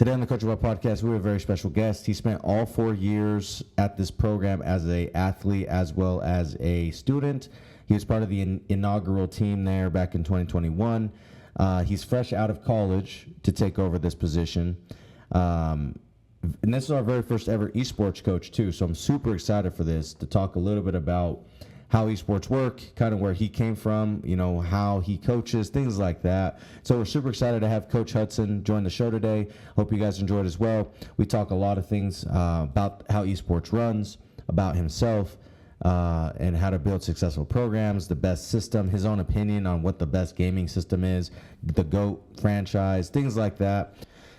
Today on the Coach of Our podcast, we have a very special guest. He spent all 4 years at this program as an athlete as well as a student. He was part of the inaugural team there back in 2021. He's fresh out of college to take over this position. And this is our very first ever esports coach, too. So I'm super excited for this to talk a little bit about how esports work, kind of where he came from, how he coaches, things like that. So we're super excited to have Coach Hudson join the show today. Hope you guys enjoyed as well. We talk a lot of things about how esports runs, about himself, and how to build successful programs, the best system, his own opinion on what the best gaming system is, the GOAT franchise, things like that.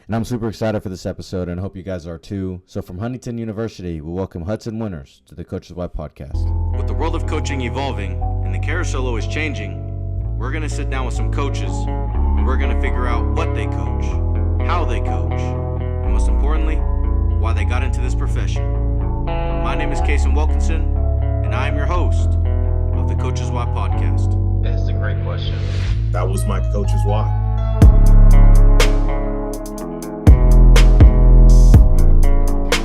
And I'm super excited for this episode, and I hope you guys are too. So from Huntington University, we welcome Hudson Winters to the Coaches Why podcast. With the world of coaching evolving and the carousel always changing, we're going to sit down with some coaches, and we're going to figure out what they coach, how they coach, and most importantly, why they got into this profession. My name is Kason Wilkinson, and I am your host of the Coaches Why podcast. That's a great question. That was my Coaches Why.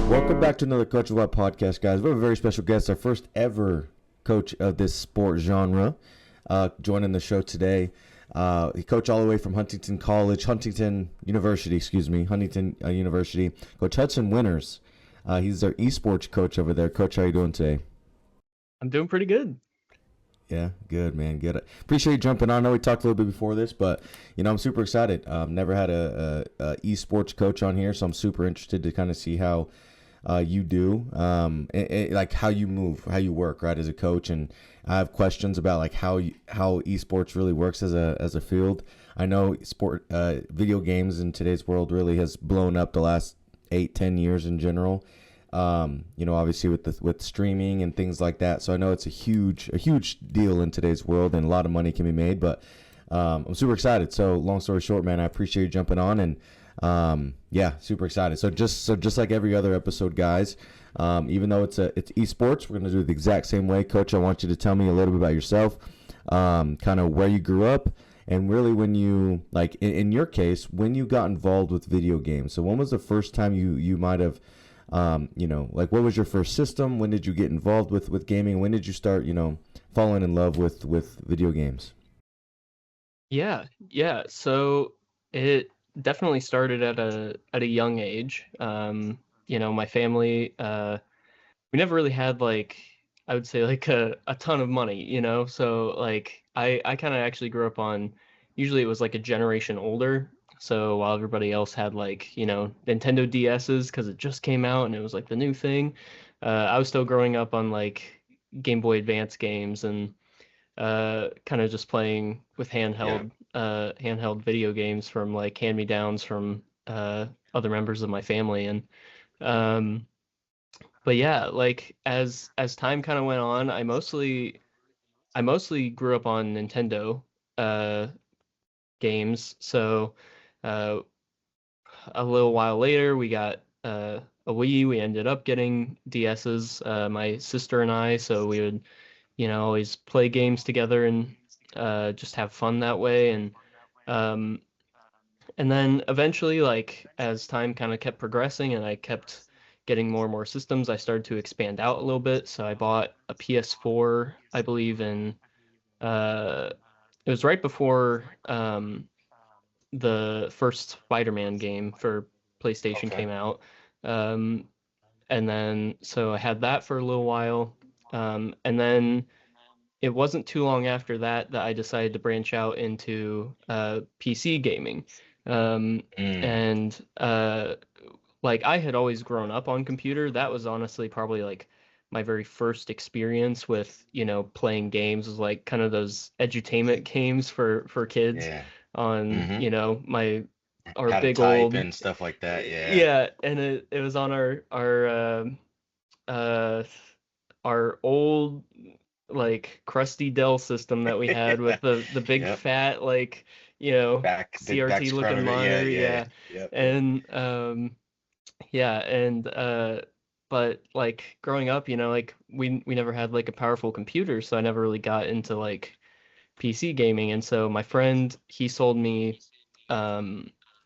Welcome back to another Coach of Why podcast, guys. We have a very special guest, our first ever coach of this sport genre, joining the show today. He coached all the way from Huntington University. Coach Hudson Winters. He's our esports coach over there. Coach, how you doing today? I'm doing pretty good. Yeah, good, man. Good. Appreciate you jumping on. I know we talked a little bit before this, but, I'm super excited. Never had a esports coach on here, so I'm super interested to kind of see how you do, like how you move, how you work, right, as a coach. And I have questions about like how esports really works as a field. I know video games in today's world really has blown up the last 8-10 years in general. Obviously with streaming and things like that. So I know it's a huge deal in today's world, and a lot of money can be made. But I'm super excited. So long story short, man, I appreciate you jumping on, and super excited. So just like every other episode, guys, even though it's esports, we're gonna do it the exact same way. Coach, I want you to tell me a little bit about yourself, kind of where you grew up, and really when you, like in your case, when you got involved with video games. So when was the first time you might have, what was your first system? When did you get involved with gaming? When did you start, falling in love with video games? Yeah. So it definitely started at a young age. My family, we never really had I would say a ton of money, so I kind of actually grew up on, usually it was a generation older. So while everybody else had Nintendo DSs because it just came out and it was the new thing, I was still growing up on Game Boy Advance games and kind of just playing with handheld video games from hand-me-downs from other members of my family. And but yeah, as time kind of went on, I mostly grew up on Nintendo games. So a little while later, we got a Wii. We ended up getting DSs, my sister and I. So we would, always play games together and just have fun that way. And then eventually, as time kind of kept progressing and I kept getting more and more systems, I started to expand out a little bit. So I bought a PS4, I believe, it was right before the first Spider-Man game for PlayStation came out. And then, so I had that for a little while. And then it wasn't too long after that I decided to branch out into PC gaming. And I had always grown up on computer. That was honestly probably my very first experience with, playing games was kind of those edutainment games for kids. Yeah. On our How to big type old and stuff like that. yeah, and it was on our old crusty Dell system that we had with the big Yep. fat Back CRT looking monitor. Yep. And but growing up, we never had a powerful computer, so I never really got into PC gaming. And so my friend, he sold me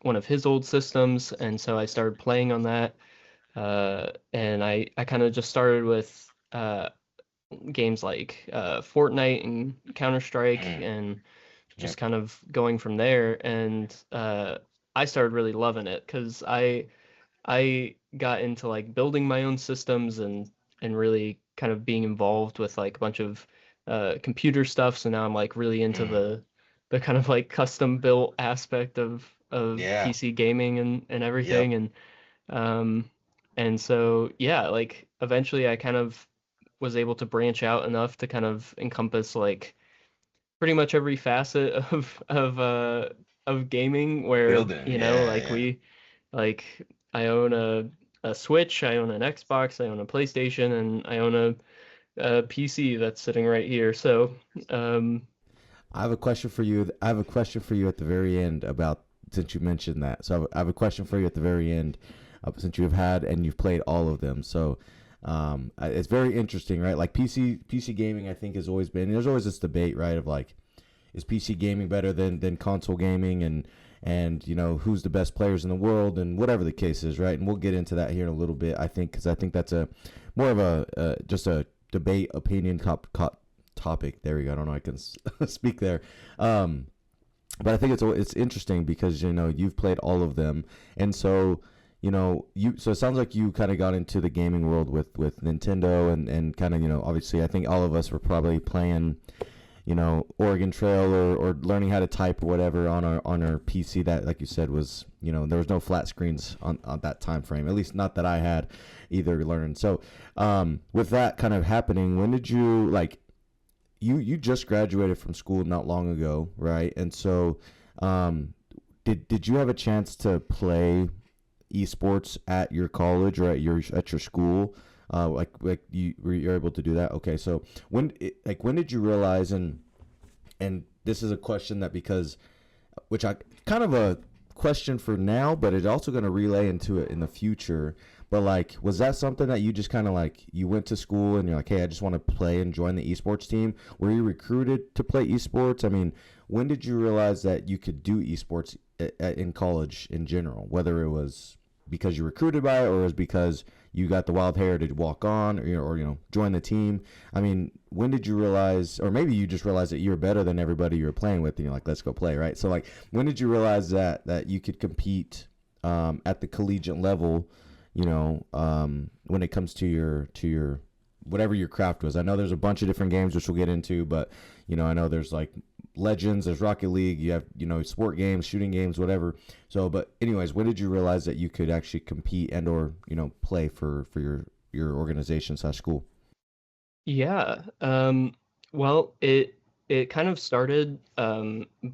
one of his old systems, and so I started playing on that. And I kind of just started with games like Fortnite and Counter-Strike, and Yeah. just kind of going from there. And I started really loving it because I got into like building my own systems and really kind of being involved with like a bunch of computer stuff. So now I'm like really into Mm. the kind of like custom built aspect of Yeah. PC gaming and Yep. everything. Um and so yeah, like eventually I kind of was able to branch out enough to kind of encompass like pretty much every facet of gaming where, Building. you know, Yeah. like Yeah. like I own a Switch, I own an Xbox, I own a PlayStation, and I own a PC that's sitting right here. So, um, I have a question for you. I have a question for you at the very end about since you mentioned that. So I have a question for you at the very end, since you've had and you've played all of them. So it's very interesting, right? Like PC gaming, I think has always been. There's always this debate, right? Of like, is PC gaming better than console gaming, and you know who's the best players in the world, and whatever the case is, right? And we'll get into that here in a little bit. I think because I think that's a more of a just a debate opinion topic. There we go. I don't know. I can speak there. But I think it's interesting because you know you've played all of them, and so you know you. So it sounds like you kind of got into the gaming world with Nintendo and kind of you know obviously I think all of us were probably playing you know Oregon Trail or learning how to type or whatever on our PC that like you said was you know there was no flat screens on that time frame, at least not that I had either learned. So with that kind of happening, when did you like you just graduated from school not long ago, right? And so, did you have a chance to play esports at your college or at your school? Like you're able to do that? Okay, so when did you realize and this is a question that because which I kind of a question for now, but it's also going to relay into it in the future. But like, was that something that you just kind of like you went to school and you're like, hey, I just want to play and join the esports team? Were you recruited to play esports? I mean, when did you realize that you could do esports in college in general? Whether it was because you recruited by it or it was because you got the wild hair to walk on or you know join the team. I mean, when did you realize, or maybe you just realized that you were better than everybody you were playing with, and you're like, let's go play, right? So like, when did you realize that you could compete at the collegiate level? You know, when it comes to your whatever your craft was. I know there's a bunch of different games which we'll get into, but you know, I know there's like Legends, there's Rocket League, you have you know sport games, shooting games, whatever. So, but anyways, when did you realize that you could actually compete and or you know play for your organization slash school? yeah, well, it kind of started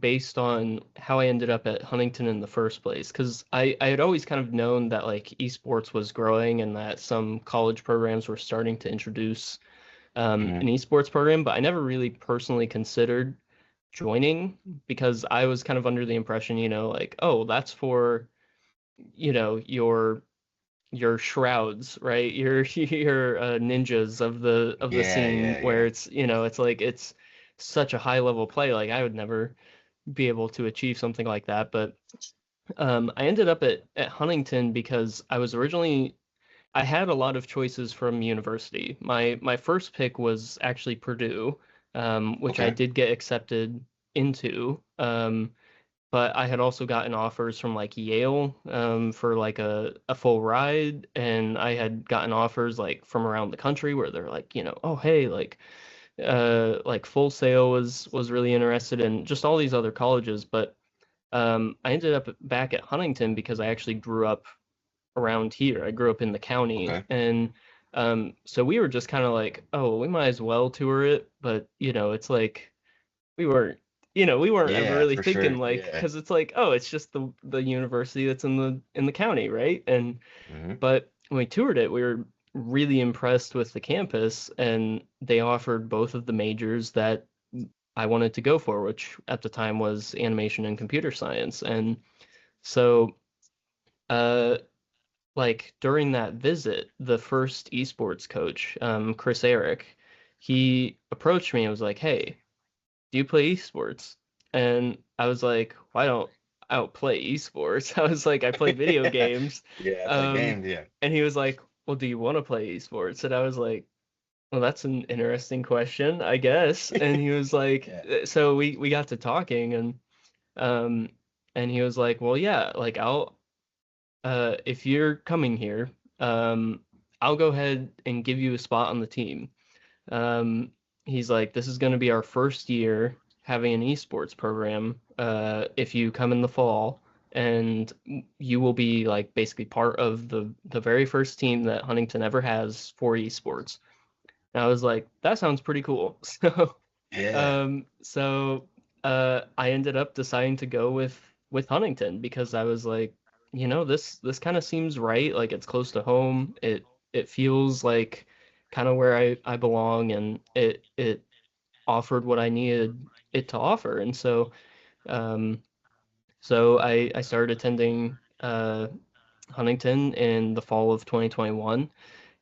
based on how I ended up at Huntington in the first place, because I had always kind of known that like esports was growing and that some college programs were starting to introduce Mm-hmm. an esports program, but I never really personally considered joining because I was kind of under the impression, you know, like, oh, that's for, you know, your shrouds, right? Your ninjas of the Yeah, scene yeah, where yeah. it's, you know, it's like it's such a high level play. Like I would never be able to achieve something like that. But I ended up at Huntington because I was originally I had a lot of choices from university. My first pick was actually Purdue, which I Okay. did get accepted into. But I had also gotten offers from like Yale for like a full ride, and I had gotten offers like from around the country where they're like, you know, oh hey, like Full Sail was really interested in just all these other colleges, but I ended up back at Huntington because I actually grew up around here. I grew up in the county, Okay. and so we were just kind of like, oh, we might as well tour it, but you know, it's like we weren't, you know, we weren't ever Yeah, really for thinking sure. like, Yeah. because it's like, oh, it's just the university that's in the county, right? And Mm-hmm. but when we toured it, we were really impressed with the campus, and they offered both of the majors that I wanted to go for, which at the time was animation and computer science. And so, uh, like during that visit, the first esports coach, Chris Eric, he approached me and was like, "Hey, do you play esports?" And I was like, "Why don't outplay esports. I was like, I play video games. Yeah, I play Um, games. Yeah. and he was like, well, do you want to play esports? And I was like, well, that's an interesting question, I guess. And he was like, Yeah. so we got to talking, um, and he was like, well, yeah, like if you're coming here, I'll go ahead and give you a spot on the team. Um, he's like, this is going to be our first year having an esports program. If you come in the fall, and you will be like basically part of the very first team that Huntington ever has for esports. And I was like, that sounds pretty cool. Yeah. So I ended up deciding to go with Huntington because I was like, this kind of seems right. Like it's close to home. It feels like kind of where I belong, and it offered what I needed it to offer. And um, so I started attending Huntington in the fall of 2021,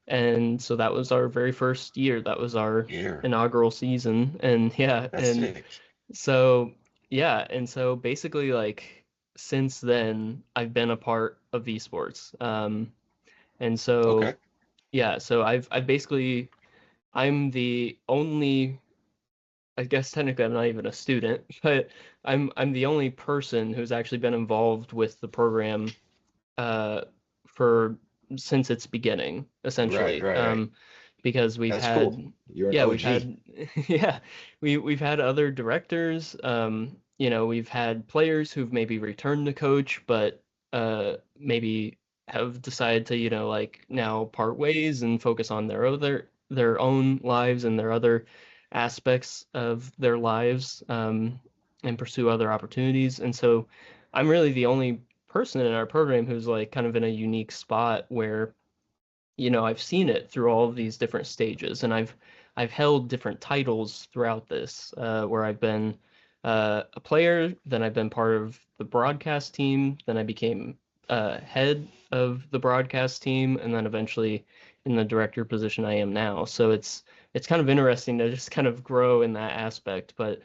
and so that was our very first year. That was our Here. inaugural season, and yeah, That's and sick. so yeah, and so basically like since then I've been a part of esports. And Okay. so yeah, so I've basically I'm the only, I guess technically I'm not even a student, but I'm the only person who's actually been involved with the program uh, for since its beginning, Right. essentially. Right. Right. Because we've That's cool. had, You're an yeah, we've OG. had, yeah, we've had other directors. We've had players who've maybe returned to coach, but maybe have decided to, like now part ways and focus on their own lives and their other aspects of their lives, and pursue other opportunities. And so I'm really the only person in our program who's like kind of in a unique spot where, I've seen it through all of these different stages, and I've held different titles throughout this, where I've been a player, then I've been part of the broadcast team, then I became head of the broadcast team, and then eventually in the director position I am now. So it's kind of interesting to just kind of grow in that aspect, but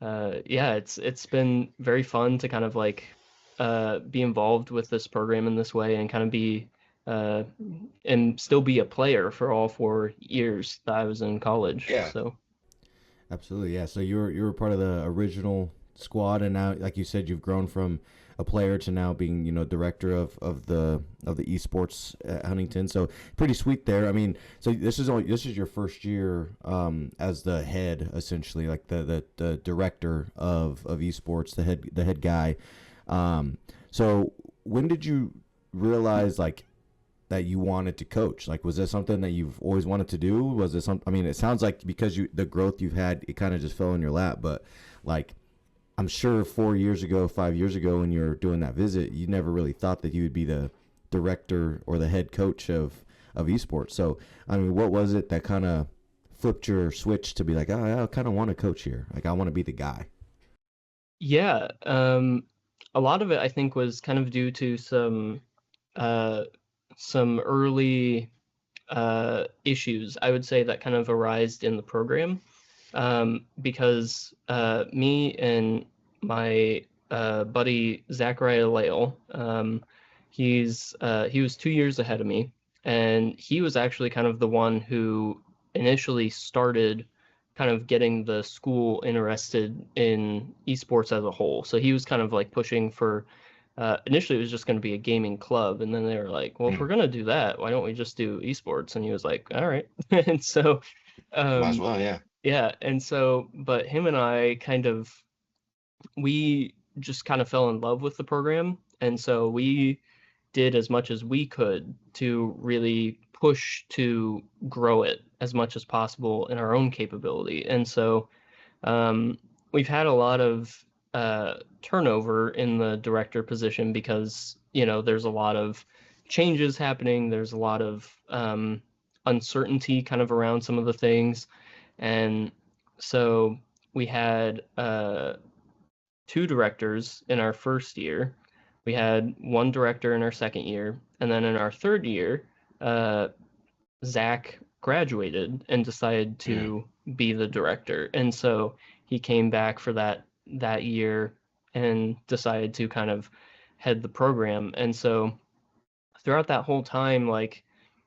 yeah, it's been very fun to kind of like be involved with this program in this way and kind of be uh, and still be a player for all 4 years that I was in college. Yeah. So Absolutely, yeah. So you were part of the original squad, and now, like you said, you've grown from a player to now being, director of the esports at Huntington. So pretty sweet there. I mean, so this is your first year as the head, essentially, like the director of esports, the head guy. So when did you realize like that you wanted to coach? Like, was that something that you've always wanted to do? Was it some? I mean, it sounds like because the growth you've had, it kind of just fell in your lap. But like, I'm sure 4 years ago, 5 years ago, when you were doing that visit, you never really thought that you would be the director or the head coach of esports. So, I mean, what was it that kind of flipped your switch to be like, oh, I kind of want to coach here. Like, I want to be the guy. yeah, a lot of it I think was kind of due to uh, some early issues I would say that kind of arised in the program, because me and my buddy Zachariah Lale, he was 2 years ahead of me, and he was actually kind of the one who initially started kind of getting the school interested in esports as a whole. So he was kind of like pushing for. Initially, it was just going to be a gaming club, and then they were like, "Well, if we're Mm. going to do that, why don't we just do esports?" And he was like, "All right." And so, Might as um, well. Yeah. yeah, and so, but him and I kind of, we just kind of fell in love with the program, and so we did as much as we could to really push to grow it as much as possible in our own capability. And so, we've had a lot of turnover in the director position because, there's a lot of changes happening. There's a lot of uncertainty kind of around some of the things. And so we had two directors in our first year. We had one director in our second year. And then in our third year, uh, Zach graduated and decided Mm. to be the director. And so he came back for that year, and decided to kind of head the program. And so throughout that whole time, like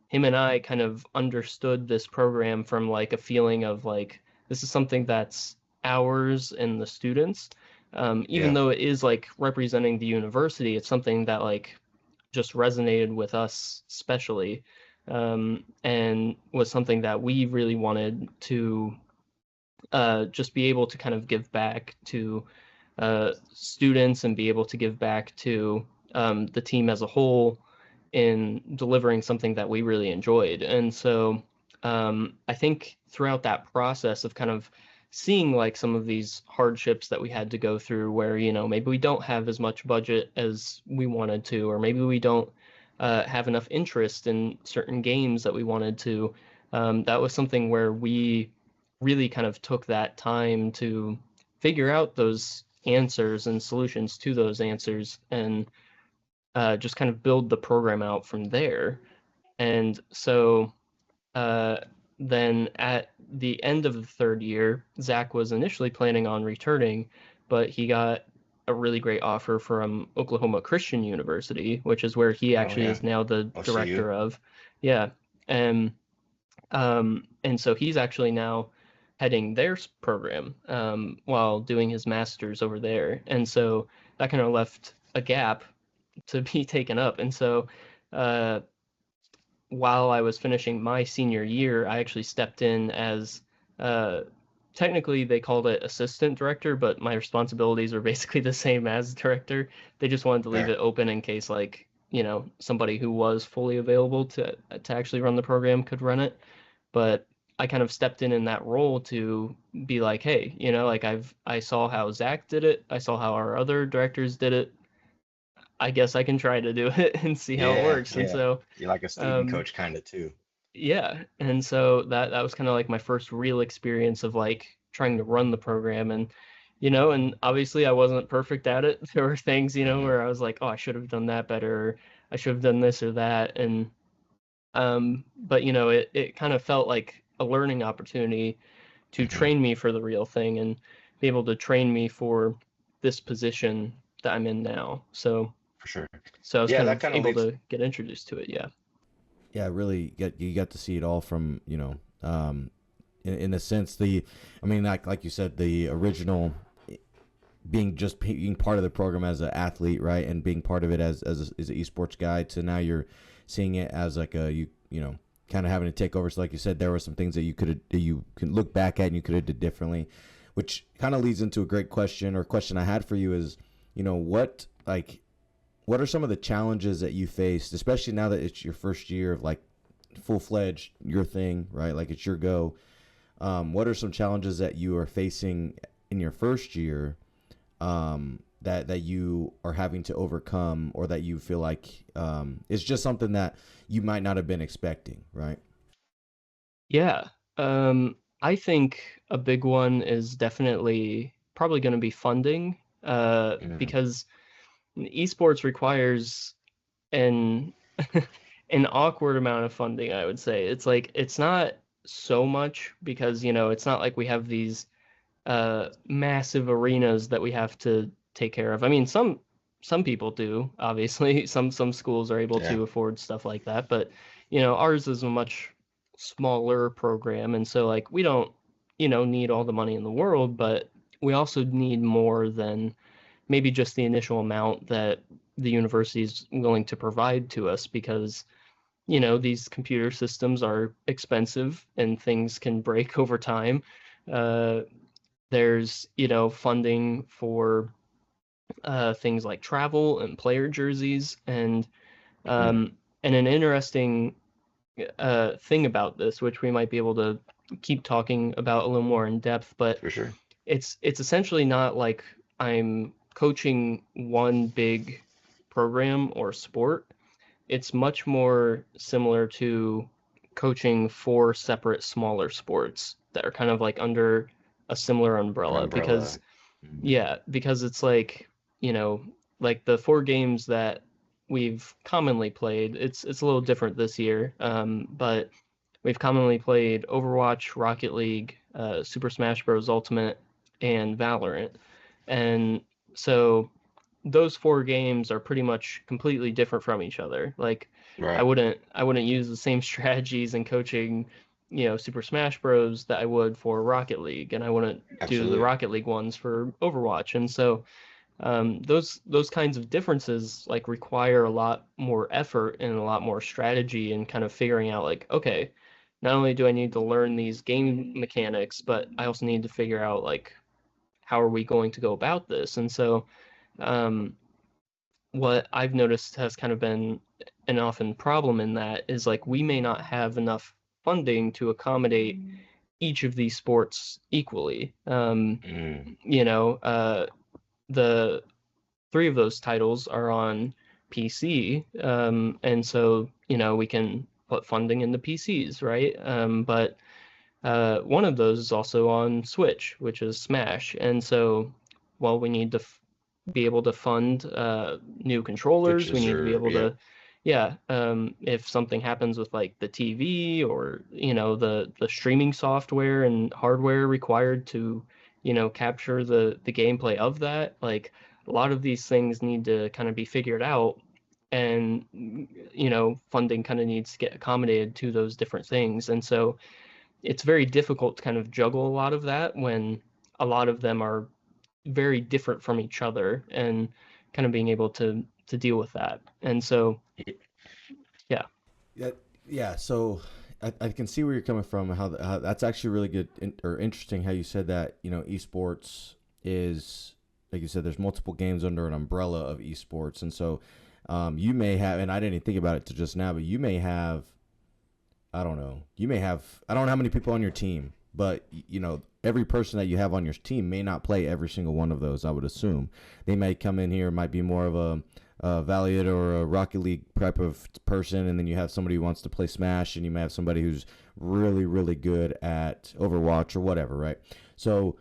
him and I kind of understood this program from like a feeling of like this is something that's ours and the students. Even Yeah. though it is like representing the university, it's something that like just resonated with us especially, and was something that we really wanted to just be able to kind of give back to students and be able to give back to the team as a whole in delivering something that we really enjoyed. And so I think throughout that process of kind of seeing like some of these hardships that we had to go through where, you know, maybe we don't have as much budget as we wanted to, or maybe we don't have enough interest in certain games that we wanted to. That was something where we really kind of took that time to figure out those answers and solutions to those answers and just kind of build the program out from there. And so uh, then at the end of the third year, Zach was initially planning on returning, but he got a really great offer from Oklahoma Christian University, which is where he Oh actually yeah. is now the OCU. director of. Yeah. And so he's actually now heading their program while doing his master's over there. And so that kind of left a gap to be taken up. And so uh, while I was finishing my senior year, I actually stepped in as uh, technically they called it assistant director, but my responsibilities are basically the same as director. They just wanted to leave Fair. it open in case, like, you know, somebody who was fully available to actually run the program could run it. But I kind of stepped in that role to be like, hey, you know, like I saw how Zach did it, I saw how our other directors did it. I guess I can try to do it and see how it Yeah, works. And yeah. so, You're like a student um, coach kind of too. yeah, and so that was kind of like my first real experience of like trying to run the program. And you know, and obviously I wasn't perfect at it. There were things, you know, Hmm. where I was like, oh, I should have done that better, or I should have done this or that. And but you know, it kind of felt like a learning opportunity to Hmm. train me for the real thing and be able to train me for this position that I'm in now. For sure. So I was Yeah, kind that of kind of able leads. to get introduced to it. Yeah. Yeah, really get you got to see it all from, in a sense, I mean, like you said, the original being part of the program as an athlete, right, and being part of it as an esports guy, to now you're seeing it as like you know, kind of having to take over. So like you said, there were some things that you can look back at and you could have did differently, which kind of leads into a great question I had for you is, you know, what are some of the challenges that you faced, especially now that it's your first year of like full fledged your thing, right? Like it's your go. What are some challenges that you are facing in your first year, that you are having to overcome, or that you feel like is just something that you might not have been expecting, right? Yeah. I think a big one is definitely probably going to be funding, Hmm. because esports requires an an awkward amount of funding, I would say. It's like it's not so much because, you know, it's not like we have these massive arenas that we have to take care of. I mean, some people do, obviously. Some schools are able Yeah. to afford stuff like that, but you know, ours is a much smaller program, and so like we don't, you know, need all the money in the world, but we also need more than maybe just the initial amount that the university is willing to provide to us because you know these computer systems are expensive and things can break over time. Uh, there's, you know, funding for things like travel and player jerseys, Hmm. and an interesting thing about this, which we might be able to keep talking about a little more in depth, but For sure. it's essentially not like I'm coaching one big program or sport. It's much more similar to coaching four separate smaller sports that are kind of like under a similar An umbrella umbrella. because Hmm. yeah, because it's like, you know, like the four games that we've commonly played, it's a little different this year. But we've commonly played Overwatch, Rocket League, Super Smash Bros. Ultimate, and Valorant. And So those 4 games are pretty much completely different from each other. Like I Right. wouldn't use the same strategies in coaching, Super Smash Bros. That I would for Rocket League, and I wouldn't do the Absolutely. Rocket League ones for Overwatch. And so those kinds of differences like require a lot more effort and a lot more strategy and kind of figuring out like, okay, not only do I need to learn these game mechanics, but I also need to figure out like how are we going to go about this. And so um, what I've noticed has kind of been an often problem in that is like we may not have enough funding to accommodate each of these sports equally. Mm, The 3 of those titles are on PC, and so we can put funding into PCs, right? But one of those is also on Switch, which is Smash, and so while we need to be able to fund new controllers, we switches need to be are, able yep. to, yeah, if something happens with like the TV or the streaming software and hardware required to capture the gameplay of that, like a lot of these things need to kind of be figured out, and funding kind of needs to get accommodated to those different things. And so it's very difficult to kind of juggle a lot of that when a lot of them are very different from each other, and kind of being able to deal with that. And so yeah. Yeah, yeah. So I can see where you're coming from. How that's actually really good or interesting. How you said that. Esports is, like you said. There's multiple games under an umbrella of esports, and so you may have. And I didn't even think about it till just now, but you may have. I don't know. You may have. I don't know how many people on your team, but every person that you have on your team may not play every single one of those. I would assume they may come in here, might be more of a Valiant or a Rocket League type of person, and then you have somebody who wants to play Smash, and you may have somebody who's really, really good at Overwatch or whatever, right? So,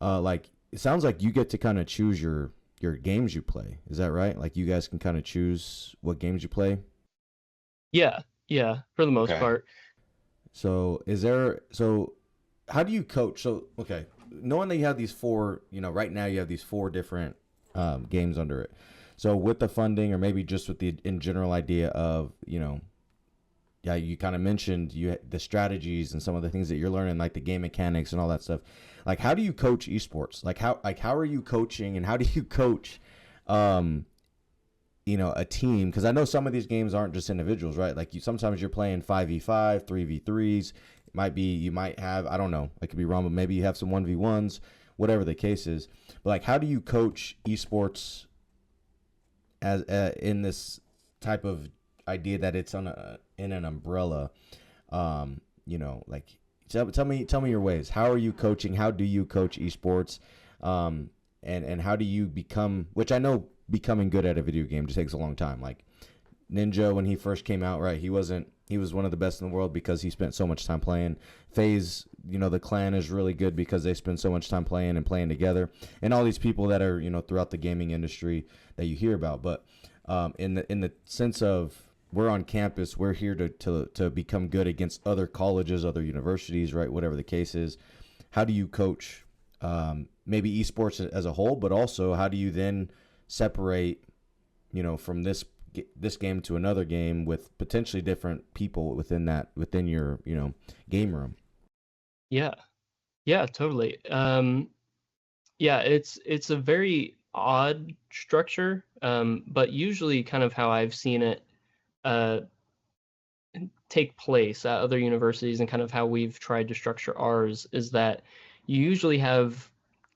like, it sounds like you get to kind of choose your games you play. Is that right? Like, you guys can kind of choose what games you play. Yeah, yeah, for the most Okay. part. So, how do you coach? So, okay, knowing that you have these 4, right now you have these 4 different games under it. So, with the funding, or maybe just with the in general idea of, yeah, you kind of mentioned the strategies and some of the things that you're learning, like the game mechanics and all that stuff. Like, how do you coach esports? How are you coaching, and how do you coach, um, a team? Because I know some of these games aren't just individuals, right? Like sometimes you're playing 5v5, 3v3s. It might be, you might have, I don't know, I could be wrong, but maybe you have some 1v1s, whatever the case is. But like, how do you coach esports as in this type of idea that it's in an umbrella? Like, tell me your ways. How are you coaching? How do you coach esports? And how do you become, which I know becoming good at a video game just takes a long time. Like Ninja, when he first came out, right, he was one of the best in the world because he spent so much time playing. FaZe, the clan is really good because they spend so much time playing and playing together. And all these people that are, throughout the gaming industry that you hear about. But in the sense of, we're on campus, we're here to become good against other colleges, other universities, right, whatever the case is. How do you coach maybe esports as a whole, but also how do you then separate, from this game to another game with potentially different people within your, game room? Yeah, yeah, totally. Yeah, it's a very odd structure, but usually kind of how I've seen it uh, take place at other universities, and kind of how we've tried to structure ours, is that you usually have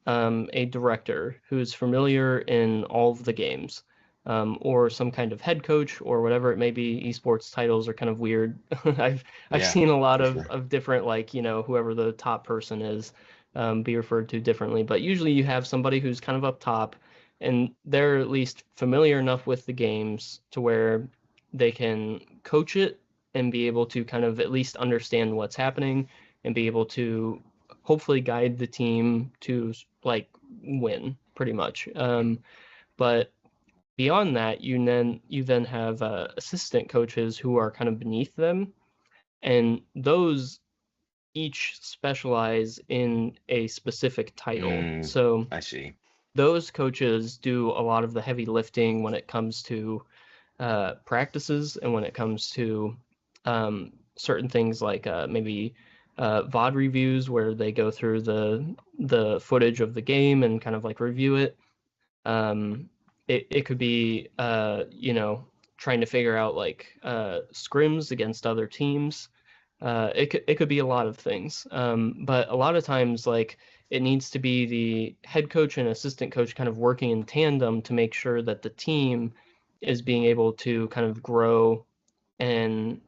a director who's familiar in all of the games, or some kind of head coach or whatever it may be. Esports titles are kind of weird. I've Yeah, seen a lot for of, sure. of different, like, whoever the top person is, be referred to differently. But usually you have somebody who's kind of up top, and they're at least familiar enough with the games to where they can coach it and be able to kind of at least understand what's happening, and be able to hopefully guide the team to like win pretty much. But beyond that, you then have assistant coaches who are kind of beneath them, and those each specialize in a specific title. Mm, So I see. those coaches do a lot of the heavy lifting when it comes to practices and when it comes to certain things like maybe VOD reviews where they go through the footage of the game and kind of like review it. It could be trying to figure out like scrims against other teams. It could be a lot of things, but a lot of times like it needs to be the head coach and assistant coach kind of working in tandem to make sure that the team is being able to kind of grow and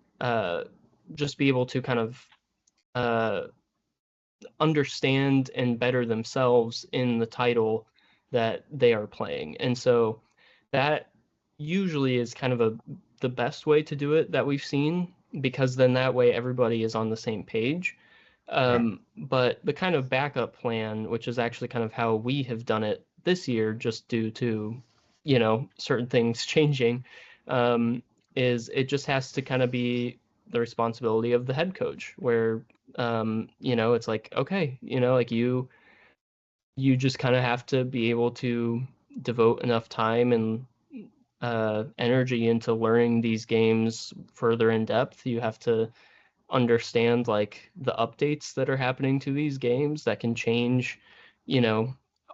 just be able to kind of understand and better themselves in the title that they are playing. And so that usually is kind of the best way to do it that we've seen, because then that way everybody is on the same page. But the kind of backup plan, which is actually kind of how we have done it this year, just due to, certain things changing, is it just has to kind of be the responsibility of the head coach where, it's like, okay, like you just kind of have to be able to devote enough time and energy into learning these games further in depth. You have to understand like the updates that are happening to these games that can change,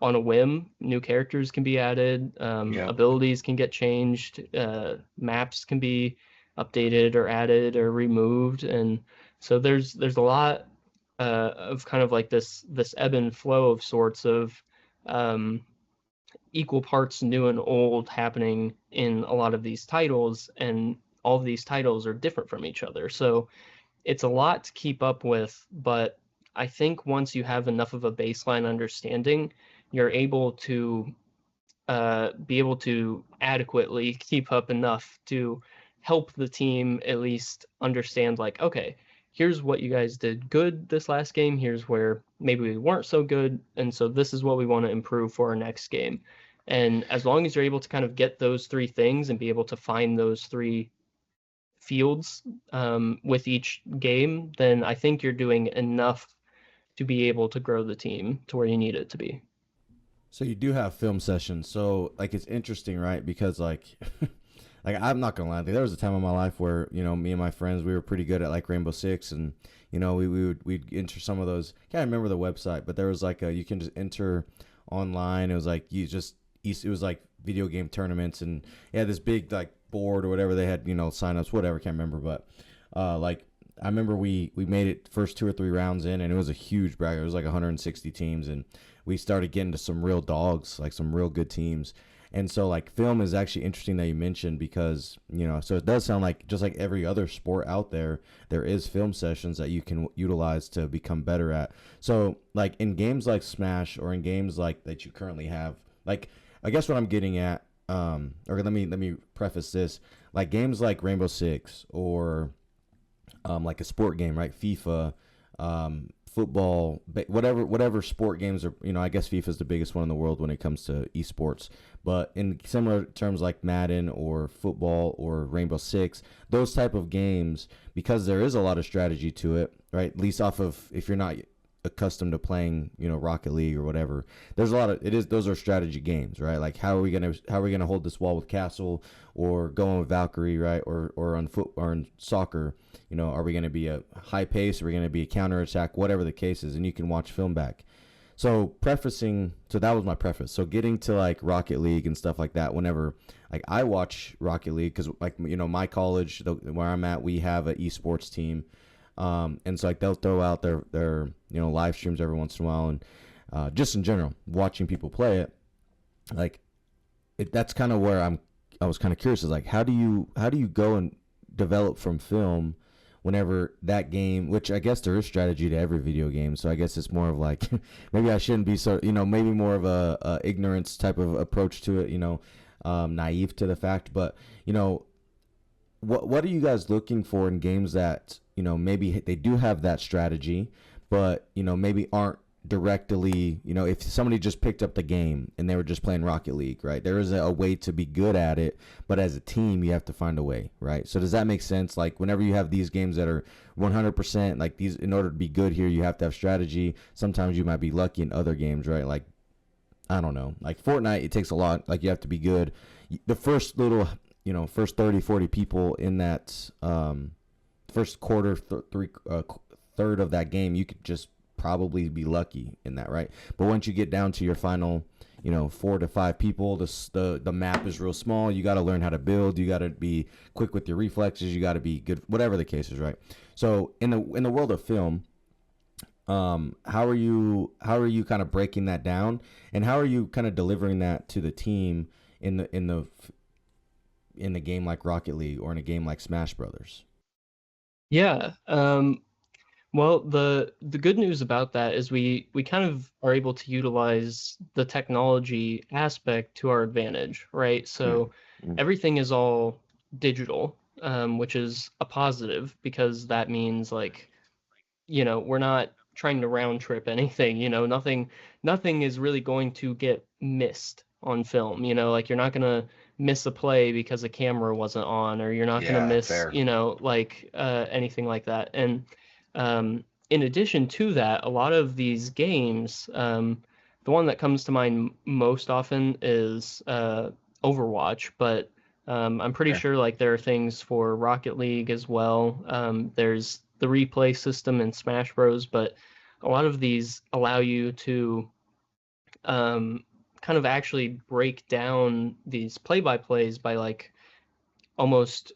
on a whim. New characters can be added, abilities can get changed, maps can be updated or added or removed, and so there's a lot of kind of like this ebb and flow of sorts of equal parts new and old happening in a lot of these titles, and all of these titles are different from each other. So it's a lot to keep up with, but I think once you have enough of a baseline understanding, you're able to be able to adequately keep up enough to help the team at least understand like, okay, here's what you guys did good this last game, here's where maybe we weren't so good, and so this is what we want to improve for our next game. And as long as you're able to kind of get those three things and be able to find those three fields with each game, then I think you're doing enough to be able to grow the team to where you need it to be. So you do have film sessions. So like it's interesting, right? Because like like I'm not gonna lie, there was a time in my life where me and my friends, we were pretty good at like Rainbow Six, and we'd enter some of those. Can't remember the website, but there was like you can just enter online. It was like it was like video game tournaments, and yeah, this big like board or whatever they had, signups, whatever, can't remember, but like I remember we made it first 2 or 3 rounds in, and it was a huge bracket. It was like 160 teams, and we started getting to some real dogs, like some real good teams. And so like film is actually interesting that you mentioned, because so it does sound like just like every other sport out there, there is film sessions that you can utilize to become better at. So like in games like Smash, or in games like that you currently have, like I guess what I'm getting at, or let me preface this, like games like Rainbow Six, or like a sport game, right? FIFA, football, whatever sport games are, I guess FIFA is the biggest one in the world when it comes to esports. But in similar terms like Madden or football or Rainbow Six, those type of games, because there is a lot of strategy to it, right? At least off of, if you're not accustomed to playing, Rocket League or whatever, there's a lot of those are strategy games, right? Like how are we gonna hold this wall with Castle, or going with Valkyrie, right? Or on foot, or in soccer, are we gonna be a high pace, are we gonna be a counter attack, whatever the case is, and you can watch film back. So that was my preface. So getting to like Rocket League and stuff like that, whenever like I watch Rocket League, because like my college, where I'm at, we have an esports team. And so like they'll throw out their live streams every once in a while, and just in general watching people play it, like that's kind of where I was kind of curious, is like how do you go and develop from film whenever that game, which I guess there is strategy to every video game, so I guess it's more of like maybe I shouldn't be so maybe more of a ignorance type of approach to it, naive to the fact, but what are you guys looking for in games that maybe they do have that strategy, but maybe aren't directly, if somebody just picked up the game and they were just playing Rocket League, right? There is a way to be good at it, but as a team you have to find a way, right? So does that make sense? Like whenever you have these games that are 100%, like these, in order to be good here, you have to have strategy. Sometimes you might be lucky in other games, right? Like I don't know, like Fortnite, it takes a lot. Like you have to be good. The first little, first 30, 40 people in that first quarter, third of that game, you could just probably be lucky in that, right? But once you get down to your final, 4 to 5 people, the map is real small. You got to learn how to build. You got to be quick with your reflexes. You got to be good, whatever the case is, right? So in the world of film, how are you kind of breaking that down, and how are you kind of delivering that to the team in the game like Rocket League or in a game like Smash Brothers? Yeah. Well, the good news about that is we kind of are able to utilize the technology aspect to our advantage, right? So everything is all digital, which is a positive because that means like, we're not trying to round trip anything, nothing is really going to get missed on film, like you're not going to miss a play because a camera wasn't on, or you're not going to miss, fair. anything like that. And in addition to that, a lot of these games, the one that comes to mind most often is Overwatch, but I'm pretty sure like there are things for Rocket League as well. There's the replay system in Smash Bros, but a lot of these allow you to kind of actually break down these play-by-plays by like almost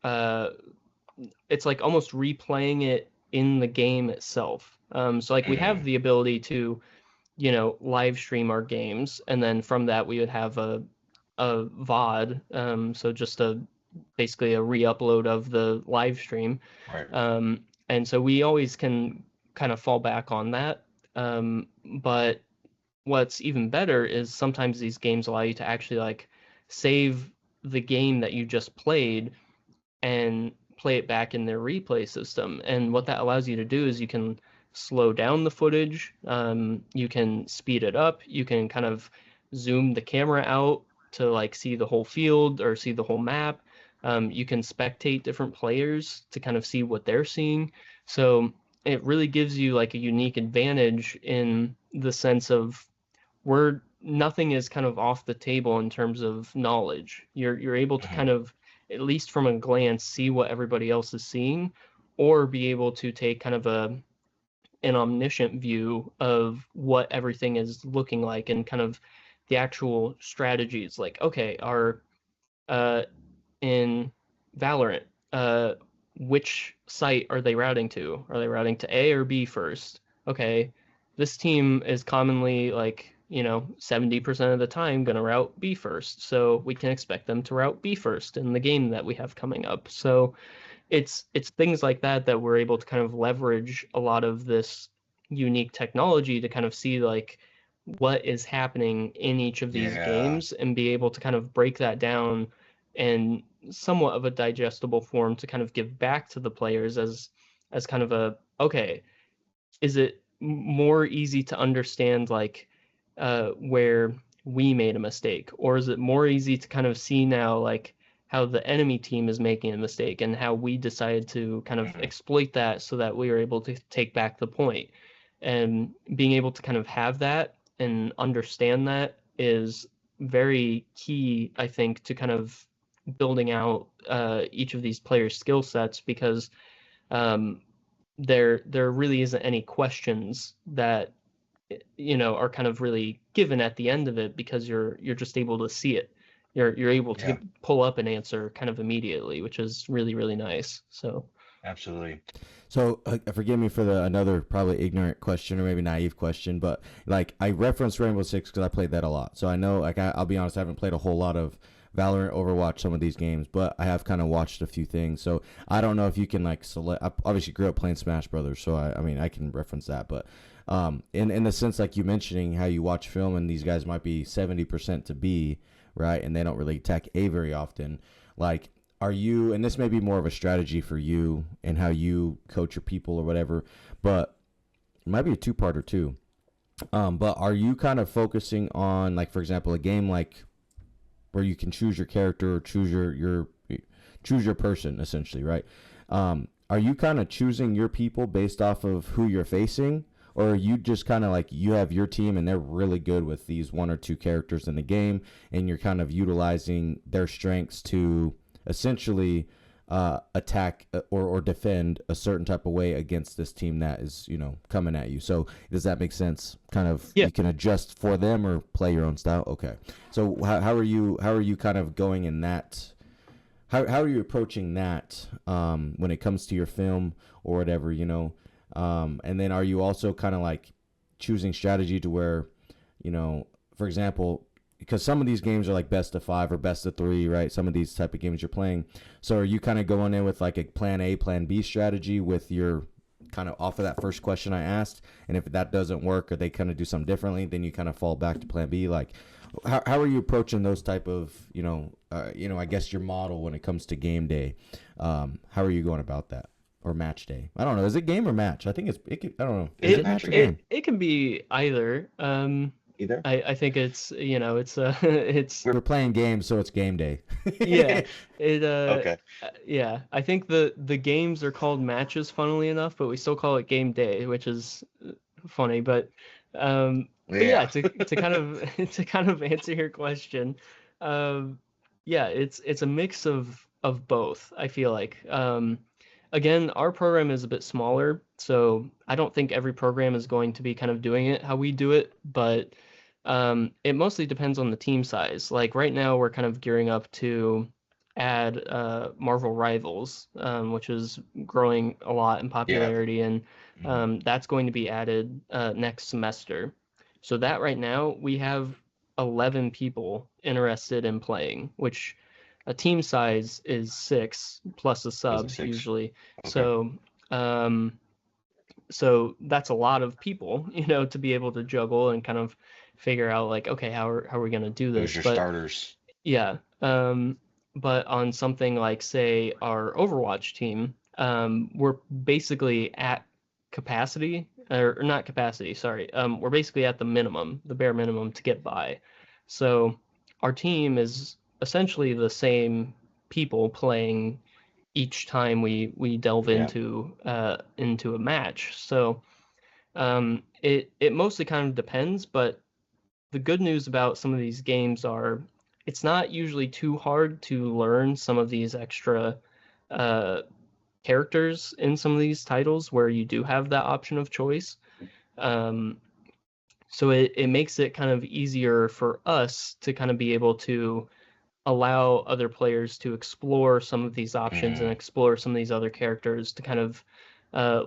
it's like almost replaying it in the game itself. So like we have the ability to, live stream our games, and then from that we would have a VOD, so just basically a re-upload of the live stream. Right. And so we always can kind of fall back on that. But what's even better is sometimes these games allow you to actually like save the game that you just played and play it back in their replay system. And what that allows you to do is you can slow down the footage, you can speed it up, you can kind of zoom the camera out to like see the whole field or see the whole map. You can spectate different players to kind of see what they're seeing. So it really gives you like a unique advantage in the sense of nothing is kind of off the table in terms of knowledge. You're able to kind of, at least from a glance, see what everybody else is seeing, or be able to take kind of an omniscient view of what everything is looking like and kind of the actual strategies. Like, okay, in Valorant, which site are they routing to? Are they routing to A or B first? Okay, this team is commonly like, 70% of the time going to route B first. So we can expect them to route B first in the game that we have coming up. So it's things like that that we're able to kind of leverage a lot of this unique technology to kind of see like what is happening in each of these games and be able to kind of break that down in somewhat of a digestible form to kind of give back to the players as kind of okay, is it more easy to understand like where we made a mistake, or is it more easy to kind of see now like how the enemy team is making a mistake and how we decided to kind of exploit that so that we were able to take back the point? And being able to kind of have that and understand that is very key, I think, to kind of building out each of these players' skill sets, because there really isn't any questions that are kind of really given at the end of it, because you're just able to see it. You're able to pull up an answer kind of immediately, which is really, really nice. So absolutely. So forgive me for another probably ignorant question or maybe naive question, but like I referenced Rainbow Six because I played that a lot. So I know, like I'll be honest, I haven't played a whole lot of Valorant, Overwatch, some of these games, but I have kind of watched a few things. So I don't know if you can like select. I obviously grew up playing Smash Brothers, so I mean I can reference that. But in the sense like you mentioning how you watch film and these guys might be 70% to B, right, and they don't really attack A very often. Like, are you? And this may be more of a strategy for you and how you coach your people or whatever, but it might be a two-parter too. But are you kind of focusing on, like, for example, a game like where you can choose your character or choose your person essentially, right? Are you kind of choosing your people based off of who you're facing, or are you just kind of like you have your team and they're really good with these one or two characters in the game, and you're kind of utilizing their strengths to essentially attack or defend a certain type of way against this team that is, coming at you. So does that make sense? Kind of, Yeah. you can adjust for them or play your own style. Okay. So how are you kind of going in that? How are you approaching that when it comes to your film or whatever, and then are you also kind of like choosing strategy to where, for example, because some of these games are like best of 5 or best of 3, right? Some of these type of games you're playing. So are you kind of going in with like a plan A, plan B strategy with your kind of off of that first question I asked? And if that doesn't work or they kind of do something differently, then you kind of fall back to plan B. Like, how are you approaching those type of, I guess your model when it comes to game day? How are you going about that? Or match day? I don't know. Is it game or match? I think I don't know. Is it match or game? It can be either. Either? I think it's it's We're playing games, so it's game day. yeah. It Okay. yeah. I think the games are called matches, funnily enough, but we still call it game day, which is funny. But yeah, to kind of to kind of answer your question, yeah, it's a mix of both. I feel like again, our program is a bit smaller, so I don't think every program is going to be kind of doing it how we do it, but it mostly depends on the team size. Like right now, we're kind of gearing up to add Marvel Rivals, which is growing a lot in popularity, and that's going to be added next semester. So that right now, we have 11 people interested in playing, which a team size is 6 plus a sub 6? usually. Okay. So that's a lot of people, to be able to juggle and kind of figure out like, okay, how are we going to do this? Who's your But starters? yeah, but on something like say our Overwatch team, we're basically at capacity, or not capacity, sorry. We're basically at the minimum, the bare minimum to get by. So our team is essentially the same people playing each time we delve into a match. So it mostly kind of depends, but the good news about some of these games are it's not usually too hard to learn some of these extra characters in some of these titles where you do have that option of choice. So it makes it kind of easier for us to kind of be able to allow other players to explore some of these options and explore some of these other characters to kind of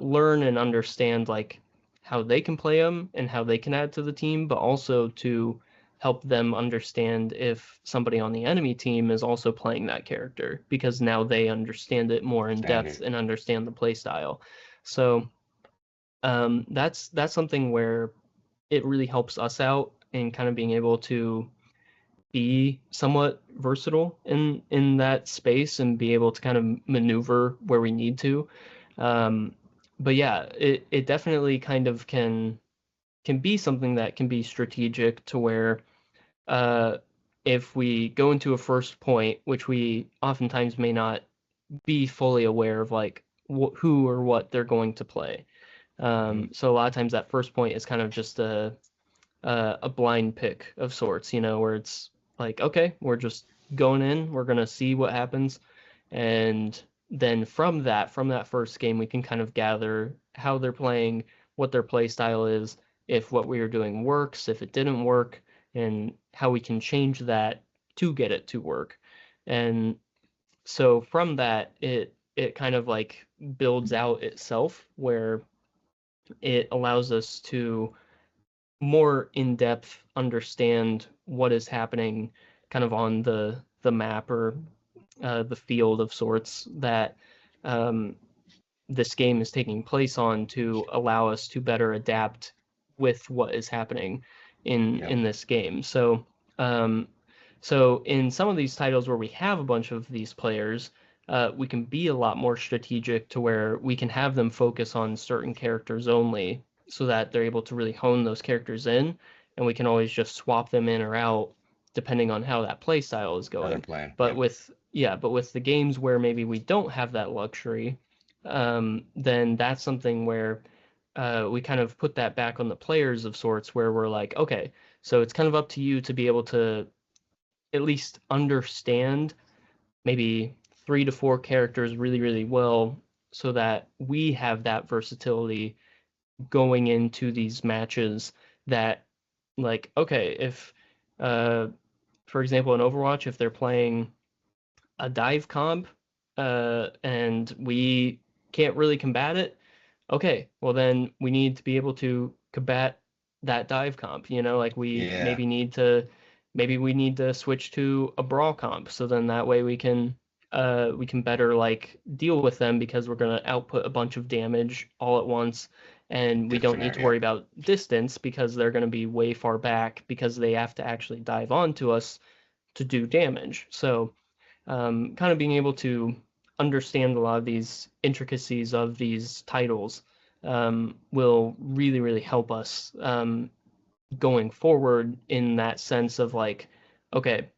learn and understand like how they can play them and how they can add to the team, but also to help them understand if somebody on the enemy team is also playing that character, because now they understand it more in depth and understand the play style. So that's something where it really helps us out in kind of being able to be somewhat versatile in that space and be able to kind of maneuver where we need to. But yeah, it definitely kind of can be something that can be strategic to where if we go into a first point, which we oftentimes may not be fully aware of, like who or what they're going to play. So a lot of times that first point is kind of just a blind pick of sorts, where it's like, okay, we're just going in, we're going to see what happens. And then from that first game, we can kind of gather how they're playing, what their play style is, if what we are doing works, if it didn't work, and how we can change that to get it to work. And so from that, it kind of like builds out itself, where it allows us to more in-depth understand what is happening kind of on the map or the field of sorts that this game is taking place on, to allow us to better adapt with what is happening in this game. So so in some of these titles where we have a bunch of these players, we can be a lot more strategic to where we can have them focus on certain characters only, so that they're able to really hone those characters in, and we can always just swap them in or out depending on how that play style is going. But with the games where maybe we don't have that luxury, then that's something where we kind of put that back on the players of sorts, where we're like, okay, so it's kind of up to you to be able to at least understand maybe 3 to 4 characters really, really well, so that we have that versatility going into these matches. That, like, okay, if for example in Overwatch, if they're playing a dive comp, and we can't really combat it, okay, well then we need to be able to combat that dive comp. Like, Yeah. maybe we need to switch to a brawl comp, so then that way we can better, like, deal with them, because we're going to output a bunch of damage all at once, and we Good don't need to scenario. worry about distance, because they're going to be way far back, because they have to actually dive onto us to do damage. So kind of being able to understand a lot of these intricacies of these titles will really, really help us going forward, in that sense of, like, okay,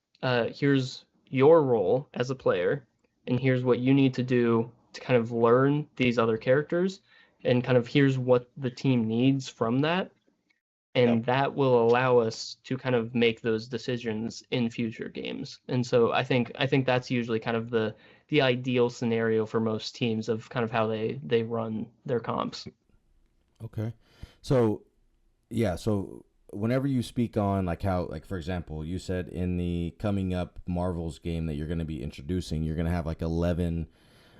here's your role as a player, and here's what you need to do to kind of learn these other characters, and kind of here's what the team needs from that, and Yep. that will allow us to kind of make those decisions in future games. And so I think that's usually kind of the ideal scenario for most teams, of kind of how they run their comps. Okay. So yeah, so whenever you speak on like how, like for example, you said in the coming up Marvel's game that you're going to be introducing, you're going to have like 11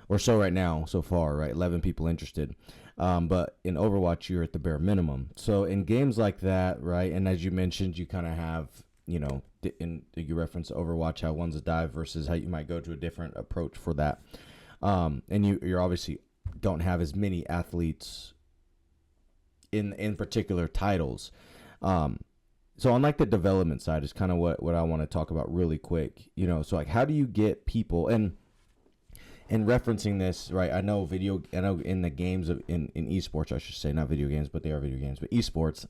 or so right now so far, right? 11 people interested. But in Overwatch, you're at the bare minimum. So in games like that, right? And as you mentioned, you kind of have, in you reference Overwatch, how one's a dive versus how you might go to a different approach for that. And you're obviously don't have as many athletes in particular titles. So on like the development side is kind of what I want to talk about really quick. So like how do you get people and referencing this, right? I know in the games in esports, I should say, not video games, but they are video games, but esports,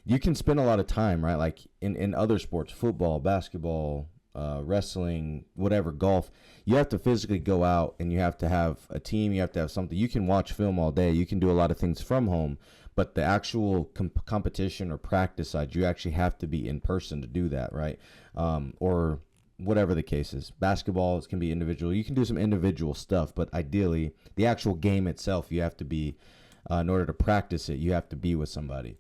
you can spend a lot of time, right? Like in other sports, football, basketball, wrestling, whatever, golf, you have to physically go out and you have to have a team. You have to have something. You can watch film all day. You can do a lot of things from home, but the actual competition or practice side, you actually have to be in person to do that, right? Or whatever the case is. Basketball can be individual. You can do some individual stuff, but ideally, the actual game itself, you have to be, in order to practice it, you have to be with somebody.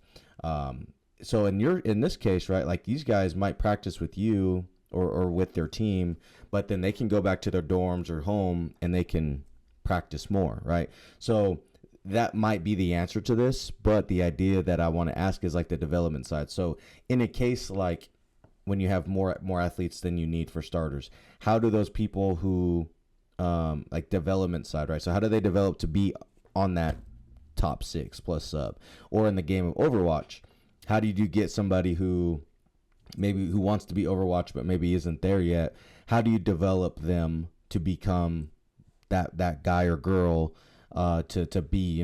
So in this case, right, like these guys might practice with you or with their team, but then they can go back to their dorms or home and they can practice more, right? So that might be the answer to this, but the idea that I want to ask is like the development side. So in a case like when you have more athletes than you need for starters, how do those people who like development side, right? So how do they develop to be on that top 6 plus sub? Or in the game of Overwatch, how do you get somebody who wants to be Overwatch but maybe isn't there yet? How do you develop them to become that guy or girl to be,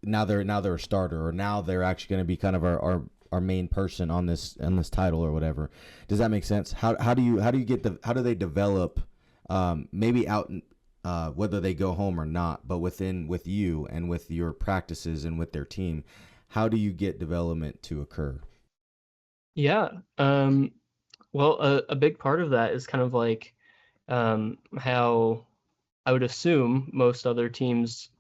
now they're a starter, or now they're actually going to be kind of our main person on this title or whatever? Does that make sense? How do they develop, maybe out whether they go home or not, but with you and with your practices and with their team, how do you get development to occur? Yeah. Well, a big part of that is kind of like how I would assume most other teams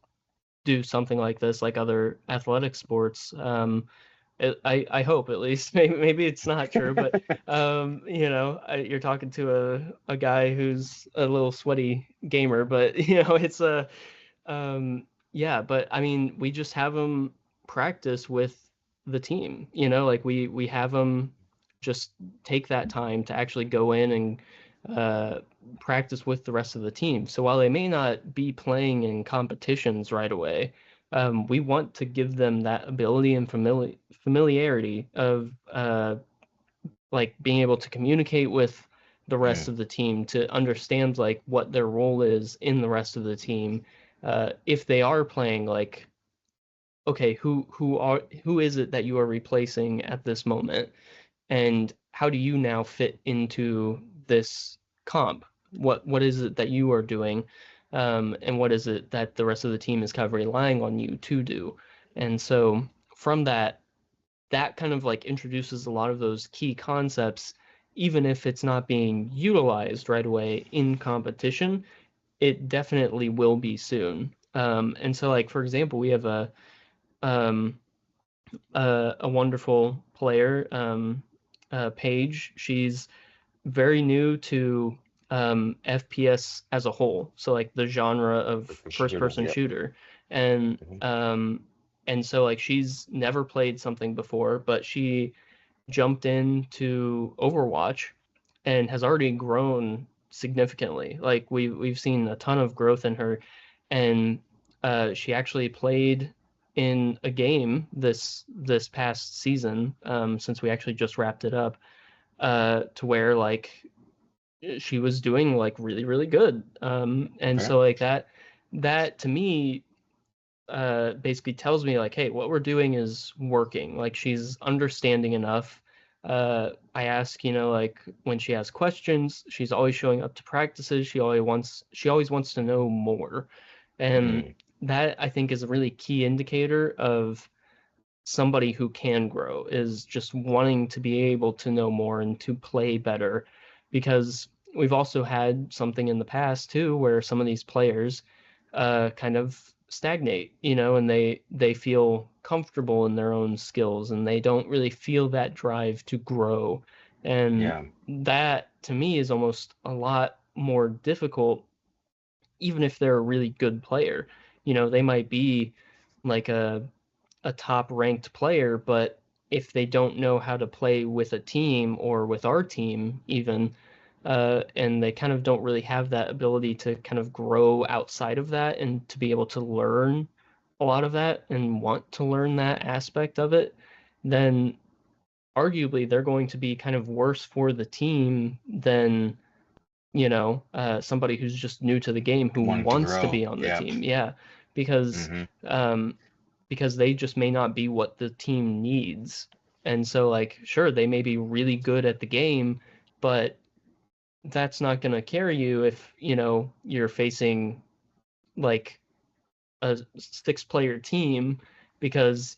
do something like this, like other athletic sports. I hope, at least. Maybe it's not true, but you're talking to a guy who's a little sweaty gamer, but it's yeah. But I mean, we just have them practice with the team. Like, we have them just take that time to actually go in and practice with the rest of the team. So while they may not be playing in competitions right away, we want to give them that ability and familiarity of like being able to communicate with the rest of the team, to understand like what their role is in the rest of the team. If they are playing, like, okay, who is it that you are replacing at this moment, and how do you now fit into this comp? What is it that you are doing, and what is it that the rest of the team is kind of relying on you to do? And so from that kind of like introduces a lot of those key concepts, even if it's not being utilized right away in competition, it definitely will be soon. And so like, for example, we have um, a wonderful player, Paige. She's very new to FPS as a whole, so like the genre of first-person shooter, and so like she's never played something before, but she jumped into Overwatch and has already grown significantly. Like we've seen a ton of growth in her, and she actually played in a game this past season, since we actually just wrapped it up, to where like she was doing like really really good, and so like that to me basically tells me like, hey, what we're doing is working. Like she's understanding enough. I ask, like when she has questions, she's always showing up to practices. She always wants to know more, and that I think is a really key indicator of somebody who can grow, is just wanting to be able to know more and to play better, because we've also had something in the past too where some of these players kind of stagnate, and they feel comfortable in their own skills and they don't really feel that drive to grow. And that to me is almost a lot more difficult, even if they're a really good player. They might be like a top ranked player, but if they don't know how to play with a team or with our team even, and they kind of don't really have that ability to kind of grow outside of that and to be able to learn a lot of that and want to learn that aspect of it, then arguably they're going to be kind of worse for the team than somebody who's just new to the game who wants to be on the team. Yeah, because because they just may not be what the team needs. And so like, sure, they may be really good at the game, but that's not going to carry you if, you're facing like a 6-player team, because,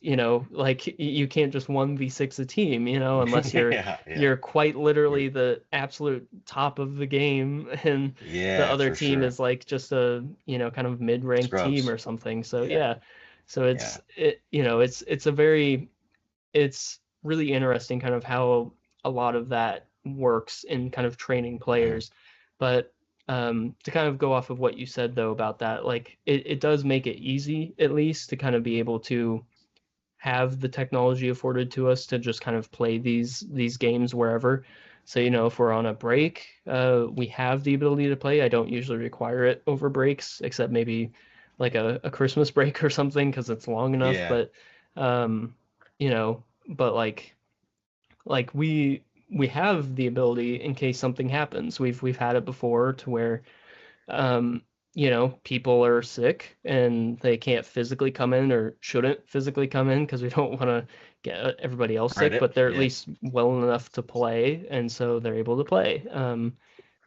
like you can't just 1v6 a team, unless you're quite literally the absolute top of the game and the other team is like just a, kind of mid-ranked team or something. So so it's really interesting kind of how a lot of that works in kind of training players. But to kind of go off of what you said though about that, like it does make it easy at least to kind of be able to have the technology afforded to us to just kind of play these games wherever. So if we're on a break, we have the ability to play. I don't usually require it over breaks, except maybe like a Christmas break or something because it's long enough. But but like we have the ability in case something happens. We've had it before to where people are sick and they can't physically come in or shouldn't physically come in because we don't want to get everybody else sick, but they're at least well enough to play, and so they're able to play.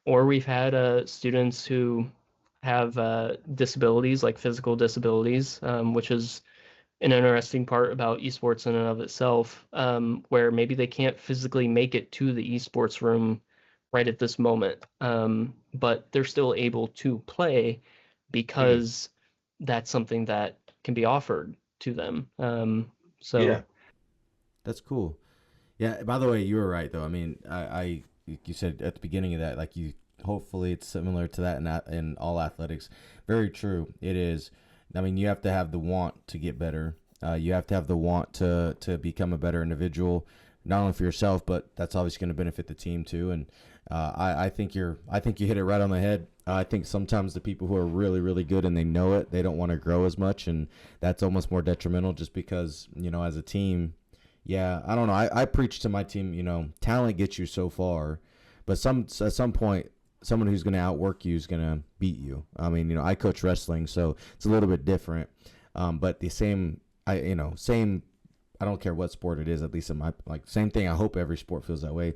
Or we've had students who have disabilities, like physical disabilities, which is an interesting part about esports in and of itself, where maybe they can't physically make it to the esports room right at this moment, but they're still able to play because that's something that can be offered to them. That's cool. Yeah. By the way, you were right though. I mean, you said at the beginning of that, like hopefully it's similar to that in all athletics. Very true. It is. I mean, you have to have the want to get better. You have to have the want to become a better individual, not only for yourself, but that's obviously going to benefit the team too. And I think you hit it right on the head. I think sometimes the people who are really, really good and they know it, they don't want to grow as much, and that's almost more detrimental just because, as a team, I don't know. I preach to my team, talent gets you so far, but at some point, someone who's going to outwork you is going to beat you. I mean, I coach wrestling, so it's a little bit different. But the same, I don't care what sport it is, at least in my, same thing. I hope every sport feels that way.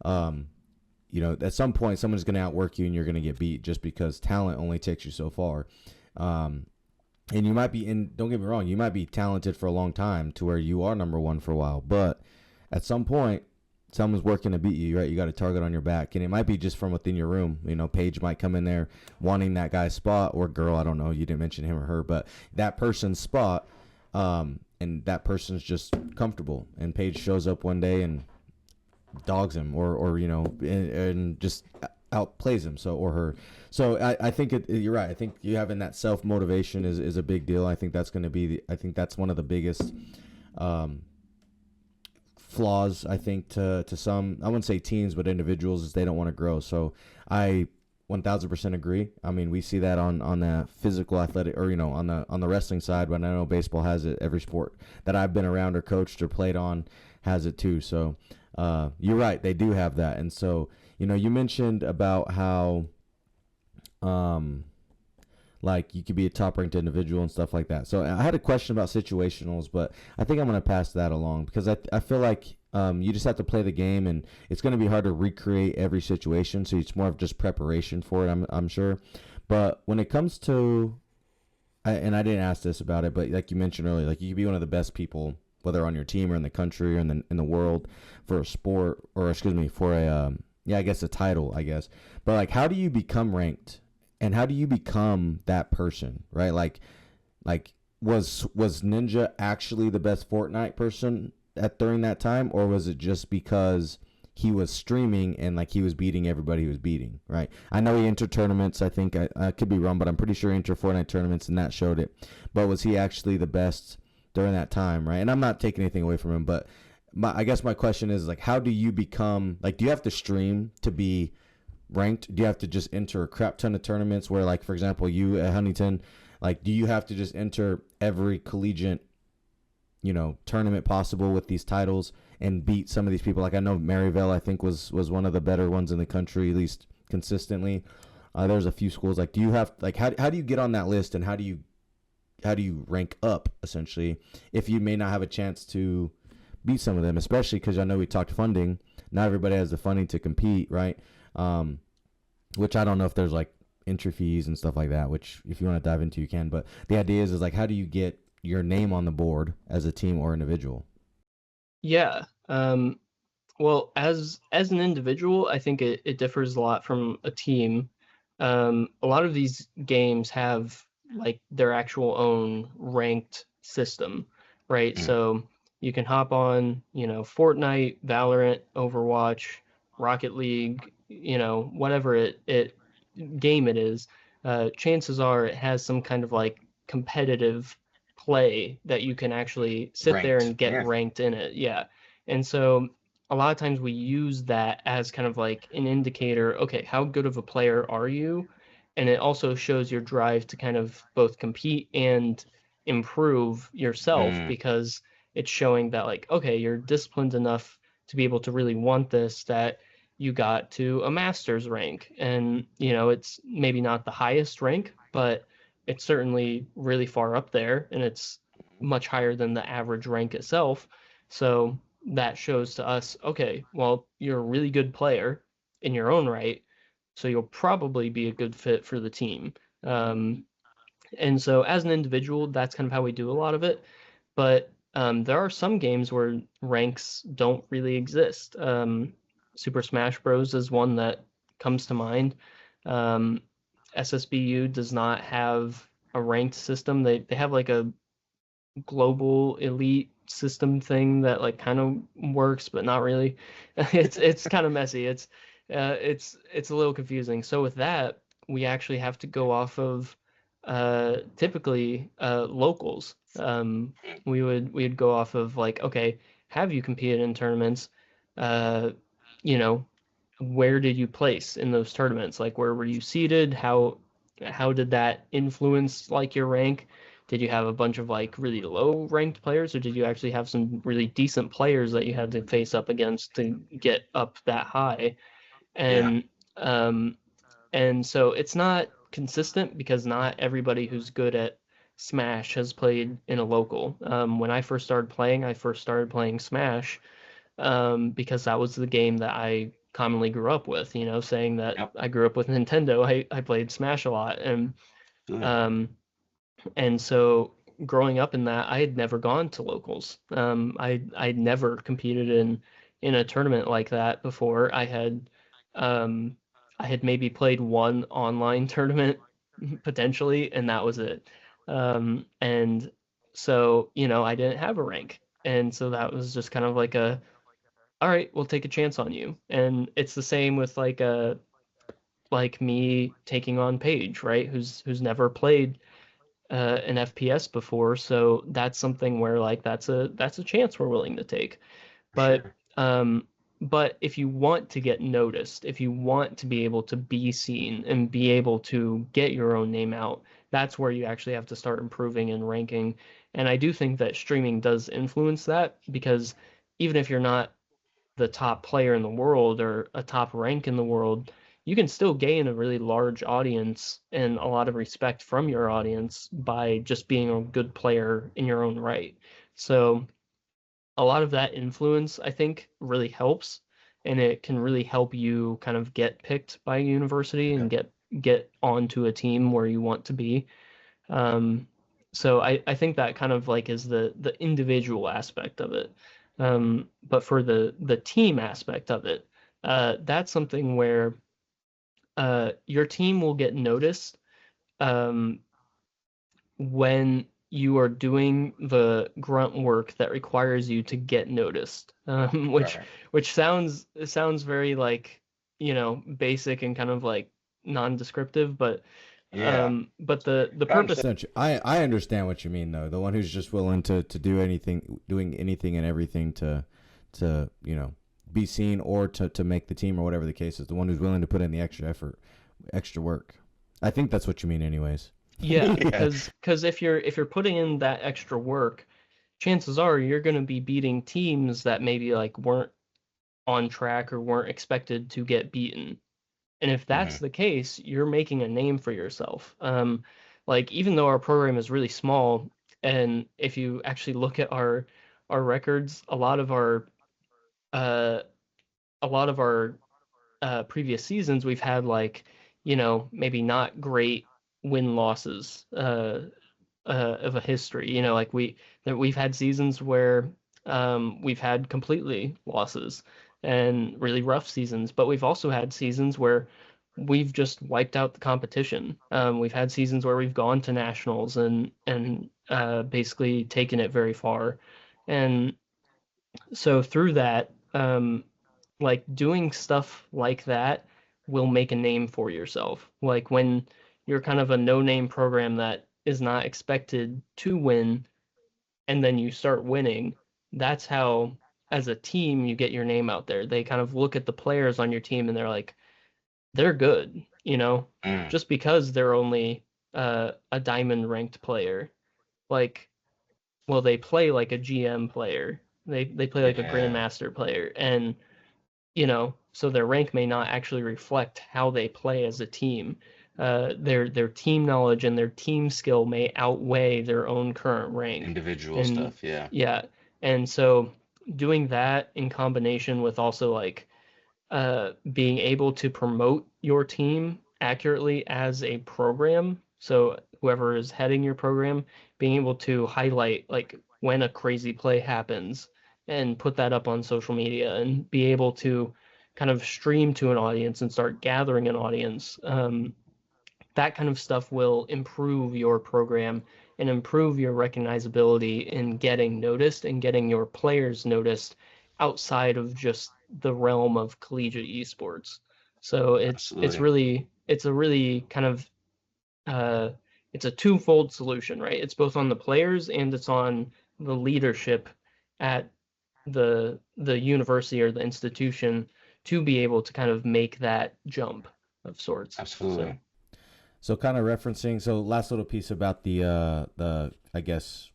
At some point, someone's going to outwork you and you're going to get beat just because talent only takes you so far. and you might be in. Don't get me wrong, you might be talented for a long time to where you are number one for a while, but at some point, someone's working to beat you, right? You got a target on your back, and it might be just from within your room. You know, Paige might come in there wanting that guy's spot, or girl, I don't know. You didn't mention him or her, but that person's spot, and that person's just comfortable. And Paige shows up one day and dogs him, or you know, and just outplays him, so or her. So I think you're right. I think you having that self motivation is a big deal. I think that's going to be. I think that's one of the biggest. Flaws, I think, to some, I wouldn't say teams, but individuals, is they don't want to grow. So I 1000% agree. I mean, we see that on the physical athletic, or you know, on the wrestling side, but I know baseball has it. Every sport that I've been around or coached or played on has it too. So you're right, they do have that. And so, you know, you mentioned about how like you could be a top-ranked individual and stuff like that. So I had a question about situationals, but I think I'm going to pass that along because I feel like you just have to play the game, and it's going to be hard to recreate every situation. So it's more of just preparation for it, I'm sure. But when it comes to, and I didn't ask this about it, but like you mentioned earlier, like you could be one of the best people, whether on your team or in the country or in the world, for a sport, or excuse me, for a I guess a title, I guess. But like, how do you become ranked? And how do you become that person, right? Like was Ninja actually the best Fortnite person during that time, or was it just because he was streaming and like he was beating everybody he was beating, right? I know he entered tournaments. I think I could be wrong, but I'm pretty sure he entered Fortnite tournaments and that showed it. But was he actually the best during that time, right? And I'm not taking anything away from him, but I guess my question is like, how do you become, like, do you have to stream to be ranked? Do you have to just enter a crap ton of tournaments where, like, for example, you at Huntington, like, do you have to just enter every collegiate, you know, tournament possible with these titles and beat some of these people? Like, I know Maryville, I think, was one of the better ones in the country, at least consistently. There's a few schools. Like, do you have, like, how do you get on that list, and how do you rank up, essentially, if you may not have a chance to beat some of them, especially because I know we talked funding. Not everybody has the funding to compete, right? Which I don't know if there's like entry fees and stuff like that, which if you want to dive into, you can. But the idea is like, how do you get your name on the board as a team or individual? Yeah. Well, as an individual, I think it differs a lot from a team. A lot of these games have like their actual own ranked system, right? So you can hop on, you know, Fortnite, Valorant, Overwatch, Rocket League, you know, whatever game it is. Chances are it has some kind of like competitive play that you can actually sit there and get ranked in it. Yeah. And so a lot of times we use that as kind of like an indicator. Okay, how good of a player are you? And it also shows your drive to kind of both compete and improve yourself, because it's showing that, like, okay, you're disciplined enough to be able to really want this, that you got to a master's rank. And, you know, it's maybe not the highest rank, but it's certainly really far up there, and it's much higher than the average rank itself. So that shows to us, okay, well, you're a really good player in your own right, so you'll probably be a good fit for the team. And so as an individual, that's kind of how we do a lot of it. But there are some games where ranks don't really exist. Super Smash Bros. Is one that comes to mind. SSBU does not have a ranked system. They have like a global elite system thing that like kind of works, but not really. It's kind of messy. It's a little confusing. So with that, we actually have to go off of typically locals. We'd go off of like, okay, have you competed in tournaments? You know, where did you place in those tournaments? Like, where were you seated? How did that influence like your rank? Did you have a bunch of like really low ranked players, or did you actually have some really decent players that you had to face up against to get up that high? And and so it's not consistent, because not everybody who's good at Smash has played in a local. When I first started playing Smash because that was the game that I commonly grew up with. You know, saying that I grew up with Nintendo, I played Smash a lot, and And so growing up in that, I had never gone to locals. I'd never competed in a tournament like that before. Um, I had maybe played one online tournament potentially, and that was it. And so, I didn't have a rank. And so that was just kind of like all right, we'll take a chance on you. And it's the same with like me taking on Paige, right? Who's never played an FPS before, so that's something where like that's a chance we're willing to take. But Sure. but if you want to get noticed, if you want to be able to be seen and be able to get your own name out, that's where you actually have to start improving and ranking. And I do think that streaming does influence that, because even if you're not the top player in the world or a top rank in the world, you can still gain a really large audience and a lot of respect from your audience by just being a good player in your own right. So a lot of that influence, I think, really helps, and it can really help you kind of get picked by a university and Okay. get onto a team where you want to be. Um, so I think that kind of like is the individual aspect of it. But for the team aspect of it, that's something where your team will get noticed um, when you are doing the grunt work that requires you to get noticed. Which Right. sounds very like, basic and kind of like non-descriptive, Yeah. but the But I purpose. understand. I understand what you mean though. The one who's just willing to do anything, doing anything and everything to be seen or to make the team or whatever the case is. The one who's willing to put in the extra effort, extra work. I think that's what you mean, anyways. Yeah, Yeah. because if you're putting in that extra work, chances are you're going to be beating teams that maybe like weren't on track or weren't expected to get beaten. And if that's Hmm. the case, you're making a name for yourself. Like even though our program is really small, and if you actually look at our records, uh, a lot of our previous seasons, we've had like, maybe not great win losses of a history. Like we've had seasons where we've had completely losses and really rough seasons, but we've also had seasons where we've just wiped out the competition. We've had seasons where we've gone to nationals and basically taken it very far. And so through that, like doing stuff like that will make a name for yourself. Like when you're kind of a no-name program that is not expected to win, and then you start winning, that's how, as a team, you get your name out there. They kind of look at the players on your team and they're like, they're good, Mm. just because they're only a diamond ranked player. Like, well, they play like a GM player. They play like a Yeah. grandmaster player, and so their rank may not actually reflect how they play as a team. Their team knowledge and their team skill may outweigh their own current rank. Individual And stuff. Yeah. yeah, and so doing that in combination with also like being able to promote your team accurately as a program. So whoever is heading your program, being able to highlight like when a crazy play happens and put that up on social media and be able to kind of stream to an audience and start gathering an audience. That kind of stuff will improve your program and improve your recognizability in getting noticed and getting your players noticed outside of just the realm of collegiate esports. So Absolutely. it's a really kind of uh, it's a twofold solution, right? It's both on the players and it's on the leadership at the university or the institution to be able to kind of make that jump of sorts. So. Absolutely. So kind of referencing. So last little piece about the I guess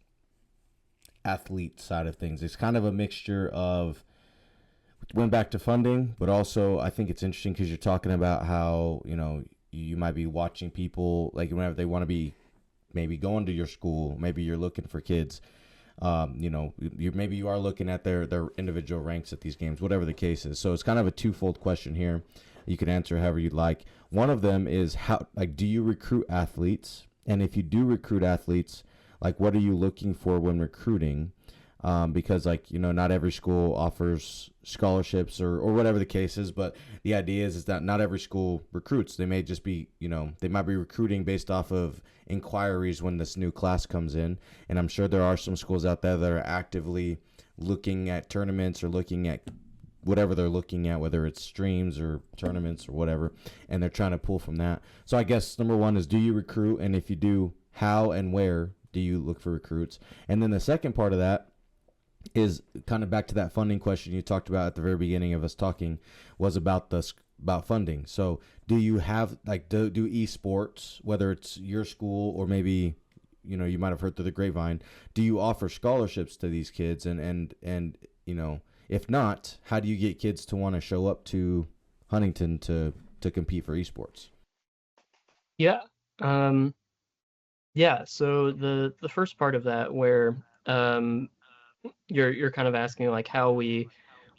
athlete side of things. It's kind of a mixture of went back to funding, but also I think it's interesting because you're talking about how you might be watching people like whenever they want to be maybe going to your school, maybe you're looking for kids. Maybe you are looking at their individual ranks at these games, whatever the case is. So it's kind of a twofold question here. You can answer however you'd like. One of them is how do you recruit athletes, And if you do recruit athletes, like what are you looking for when recruiting? Because like not every school offers scholarships or whatever the case is, but the idea is that not every school recruits. They may just be they might be recruiting based off of inquiries when this new class comes in, and I'm sure there are some schools out there that are actively looking at tournaments or looking at whatever they're looking at, whether it's streams or tournaments or whatever, and they're trying to pull from that. So I guess number one is, do you recruit, and if you do, how and where do you look for recruits? And then the second part of that is kind of back to that funding question you talked about at the very beginning of us talking, was about funding. So do you have do esports, whether it's your school or maybe you might have heard through the grapevine, do you offer scholarships to these kids, and if not, how do you get kids to want to show up to Huntington to compete for esports? Yeah. Yeah, so the first part of that, where you're kind of asking like how we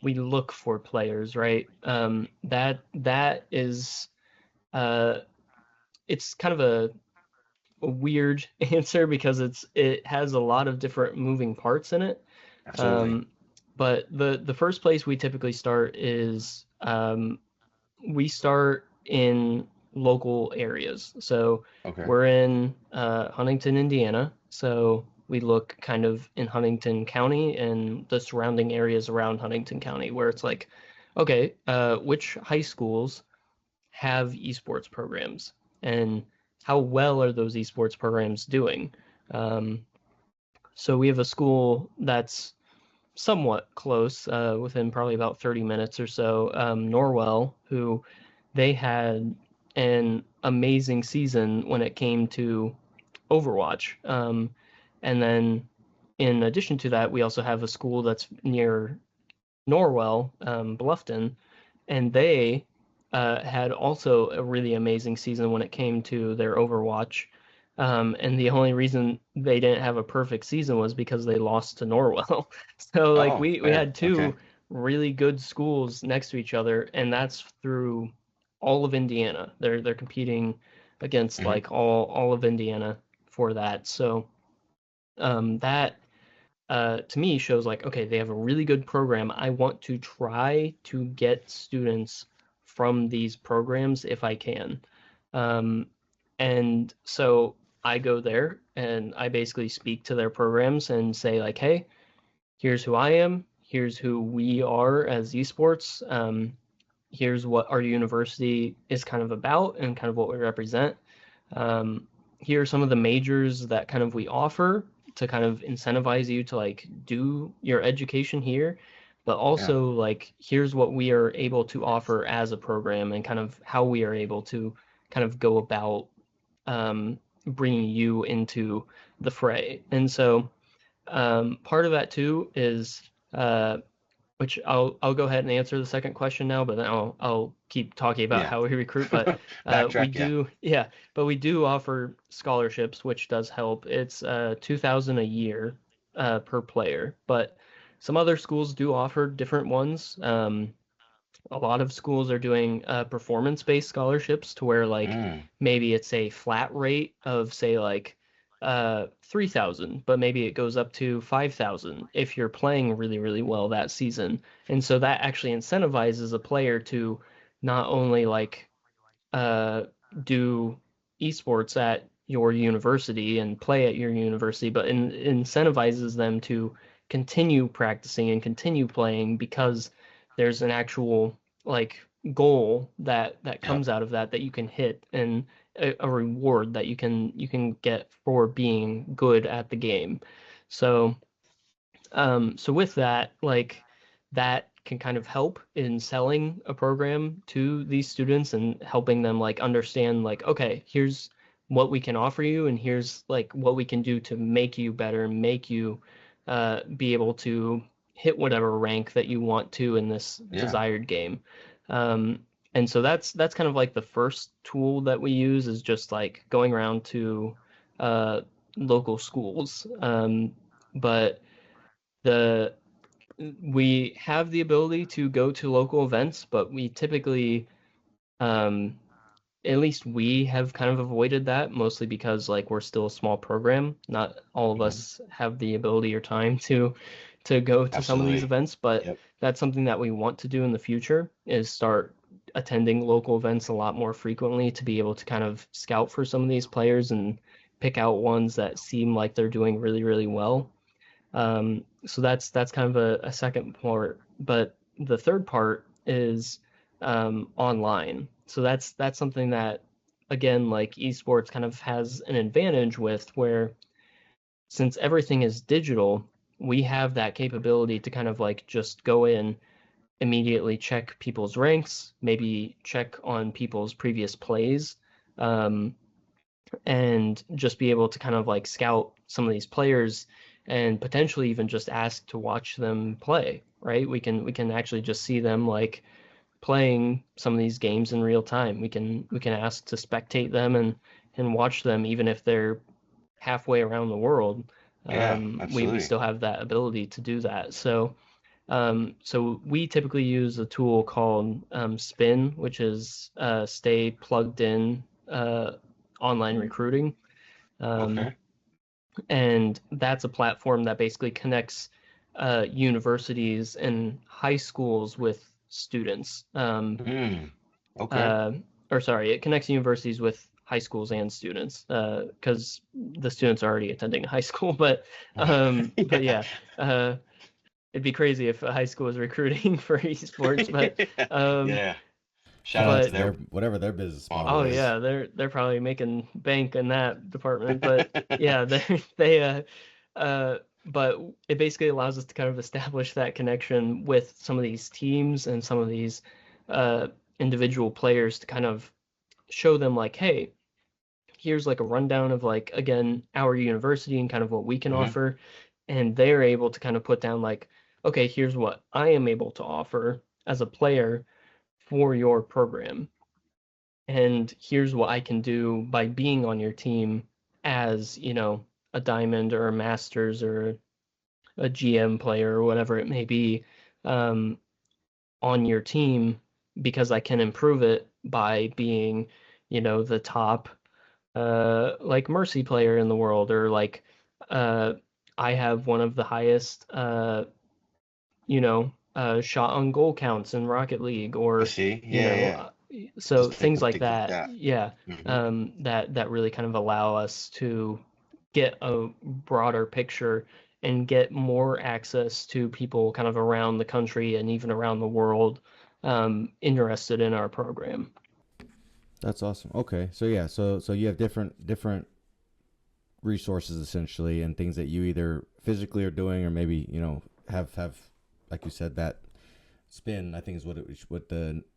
look for players, right? That is it's kind of a weird answer because it has a lot of different moving parts in it. Absolutely. But the first place we typically start is we start in local areas. So Okay. we're in Huntington, Indiana. So we look kind of in Huntington County and the surrounding areas around Huntington County, where it's like, okay, which high schools have esports programs, and how well are those esports programs doing? Um, so we have a school that's somewhat close, within probably about 30 minutes or so, Norwell, who they had an amazing season when it came to Overwatch. And then in addition to that, we also have a school that's near Norwell, Bluffton, and they had also a really amazing season when it came to their Overwatch. And the only reason they didn't have a perfect season was because they lost to Norwell. So like Oh, we fair. had Okay. two really good schools next to each other, and that's through all of Indiana. They're competing against Hmm. like all of Indiana for that. So that to me shows like, okay, they have a really good program. I want to try to get students from these programs if I can. Um, and so I go there and I basically speak to their programs and say like, hey, here's who I am. Here's who we are as esports. Here's what our university is kind of about and kind of what we represent. Um, Here are some of the majors that kind of we offer to kind of incentivize you to like do your education here, but Yeah. also like here's what we are able to offer as a program and kind of how we are able to kind of go about bringing you into the fray. And so part of that too is uh, which I'll go ahead and answer the second question now, but then I'll keep talking about Yeah. how we recruit. But we Backtrack. Yeah. do, yeah, but we do offer scholarships, which does help. It's 2,000 a year per player, but some other schools do offer different ones. A lot of schools are doing performance-based scholarships to where like Mm. maybe it's a flat rate of say like 3,000, but maybe it goes up to 5,000 if you're playing really, really well that season. And so that actually incentivizes a player to not only like uh, do esports at your university and play at your university, but incentivizes them to continue practicing and continue playing because there's an actual like goal that Yeah. comes out of that you can hit, and a reward that you can get for being good at the game. So so with that, like that can kind of help in selling a program to these students and helping them like understand like, okay, here's what we can offer you, and here's like what we can do to make you better, make you be able to hit whatever rank that you want to in this Yeah. desired game. Um, and so that's kind of like the first tool that we use, is just like going around to uh, local schools. But the we have the ability to go to local events, but we typically um, at least we have kind of avoided that, mostly because like we're still a small program. Not all of us have the ability or time to go to some of these events, but that's something that we want to do in the future, is start attending local events a lot more frequently to be able to kind of scout for some of these players and pick out ones that seem like they're doing really, really well. So that's kind of a second part. But the third part is online. So that's something that, again, like esports kind of has an advantage with, where since everything is digital, we have that capability to kind of like just go in, immediately check people's ranks, maybe check on people's previous plays, and just be able to kind of like scout some of these players and potentially even just ask to watch them play, right? We can actually just see them like playing some of these games in real time. We can ask to spectate them and watch them even if they're halfway around the world. We still have that ability to do that. So we typically use a tool called Spin, which is stay plugged in online recruiting. And that's a platform that basically connects universities and high schools with students. Or sorry, it connects universities with high schools and students, because the students are already attending high school. But yeah, it'd be crazy if a high school was recruiting for esports. But Shout out to their whatever their business model is. Yeah, they're probably making bank in that department. But yeah, they but it basically allows us to kind of establish that connection with some of these teams and some of these individual players, to kind of show them like, hey, here's like a rundown of like, again, our university and kind of what we can offer. And they're able to kind of put down like, okay, here's what I am able to offer as a player for your program. And here's what I can do by being on your team as, a diamond or a masters or a GM player or whatever it may be, on your team, because I can improve it by being, the top like Mercy player in the world, or like I have one of the highest shot on goal counts in Rocket League, or so things like that. That really kind of allow us to get a broader picture and get more access to people kind of around the country and even around the world interested in our program. That's awesome. Okay, so yeah, so you have different resources essentially, and things that you either physically are doing, or maybe have like you said, that Spin, I think is what it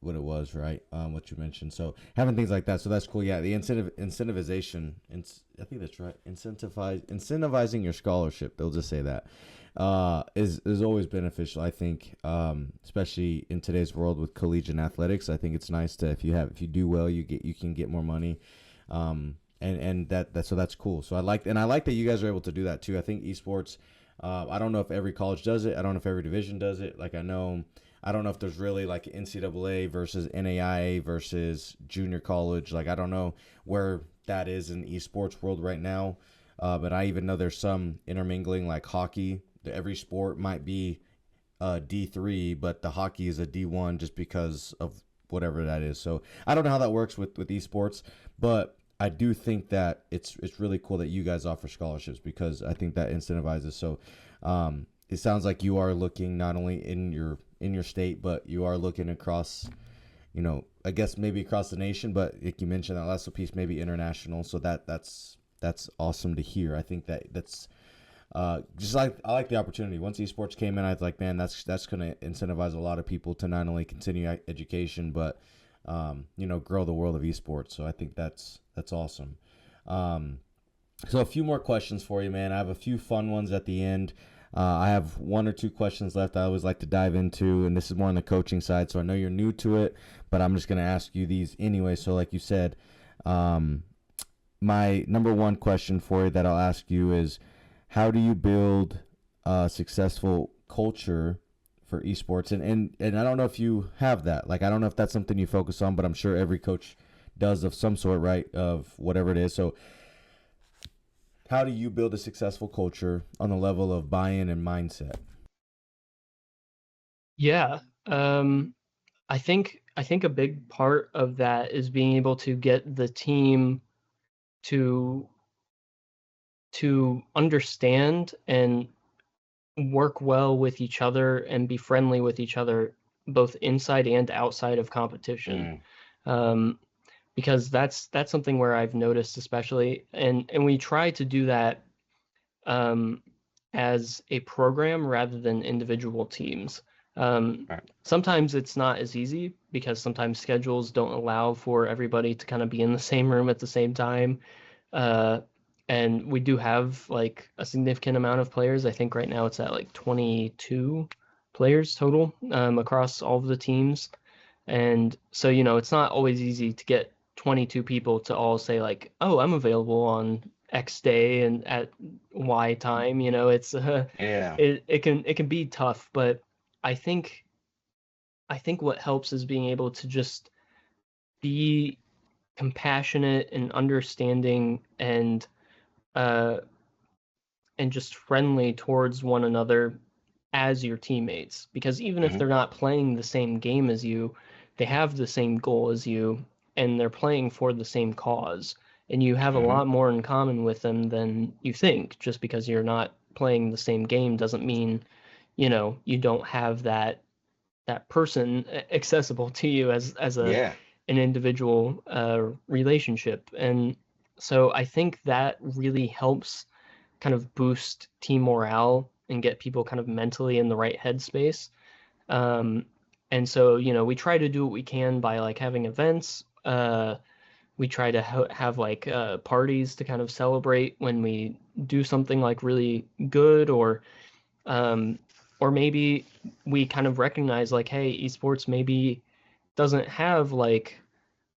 was, right? What you mentioned. So having things like that, so that's cool. Yeah, the incentivization, I think that's right. Incentivizing your scholarship. They'll just say that is always beneficial. I think, especially in today's world with collegiate athletics. I think it's nice to if you do well, you can get more money. And so that's cool. So I like that you guys are able to do that too. I think esports. I don't know if every college does it. I don't know if every division does it. Like I don't know if there's really like NCAA versus NAIA versus junior college. Like I don't know where that is in the esports world right now. But I even know there's some intermingling, like hockey. Every sport might be D3, but the hockey is a D1 just because of whatever that is. So I don't know how that works with esports, but I do think that it's really cool that you guys offer scholarships, because I think that incentivizes. So it sounds like you are looking not only in your state, but you are looking across, I guess maybe across the nation, but like you mentioned, that last piece, maybe international. So that's awesome to hear. I think that's just like, I like the opportunity. Once esports came in, I was like, man, that's going to incentivize a lot of people to not only continue education, but grow the world of esports. So I think that's awesome. So a few more questions for you, man. I have a few fun ones at the end. I have one or two questions left I always like to dive into, and this is more on the coaching side, so I know you're new to it, but I'm just going to ask you these anyway. So like you said, my number one question for you that I'll ask you is, how do you build a successful culture for esports? And I don't know if you have that. Like, I don't know if that's something you focus on, but I'm sure every coach does of some sort, right? Of whatever it is. So how do you build a successful culture on the level of buy-in and mindset? Yeah. I think a big part of that is being able to get the team to understand and work well with each other and be friendly with each other, both inside and outside of competition. Um, because that's something where I've noticed especially, and we try to do that um, as a program rather than individual teams. Right. Sometimes it's not as easy because sometimes schedules don't allow for everybody to kind of be in the same room at the same time. Uh, and we do have like a significant amount of players. I think right now it's at like 22 players total across all of the teams. And so, it's not always easy to get 22 people to all say like, "Oh, I'm available on X day and at Y time." It's Yeah. it can be tough, but I think I think what helps is being able to just be compassionate and understanding uh and just friendly towards one another as your teammates, because even if Hmm. they're not playing the same game as you, they have the same goal as you, and they're playing for the same cause, and you have a Hmm. lot more in common with them than you think. Just because you're not playing the same game doesn't mean you don't have that person accessible to you as Yeah. an individual relationship. And so I think that really helps kind of boost team morale and get people kind of mentally in the right headspace. Um, and so, we try to do what we can by like having events. We try to have like parties to kind of celebrate when we do something like really good, um, or maybe we kind of recognize like, hey, esports maybe doesn't have like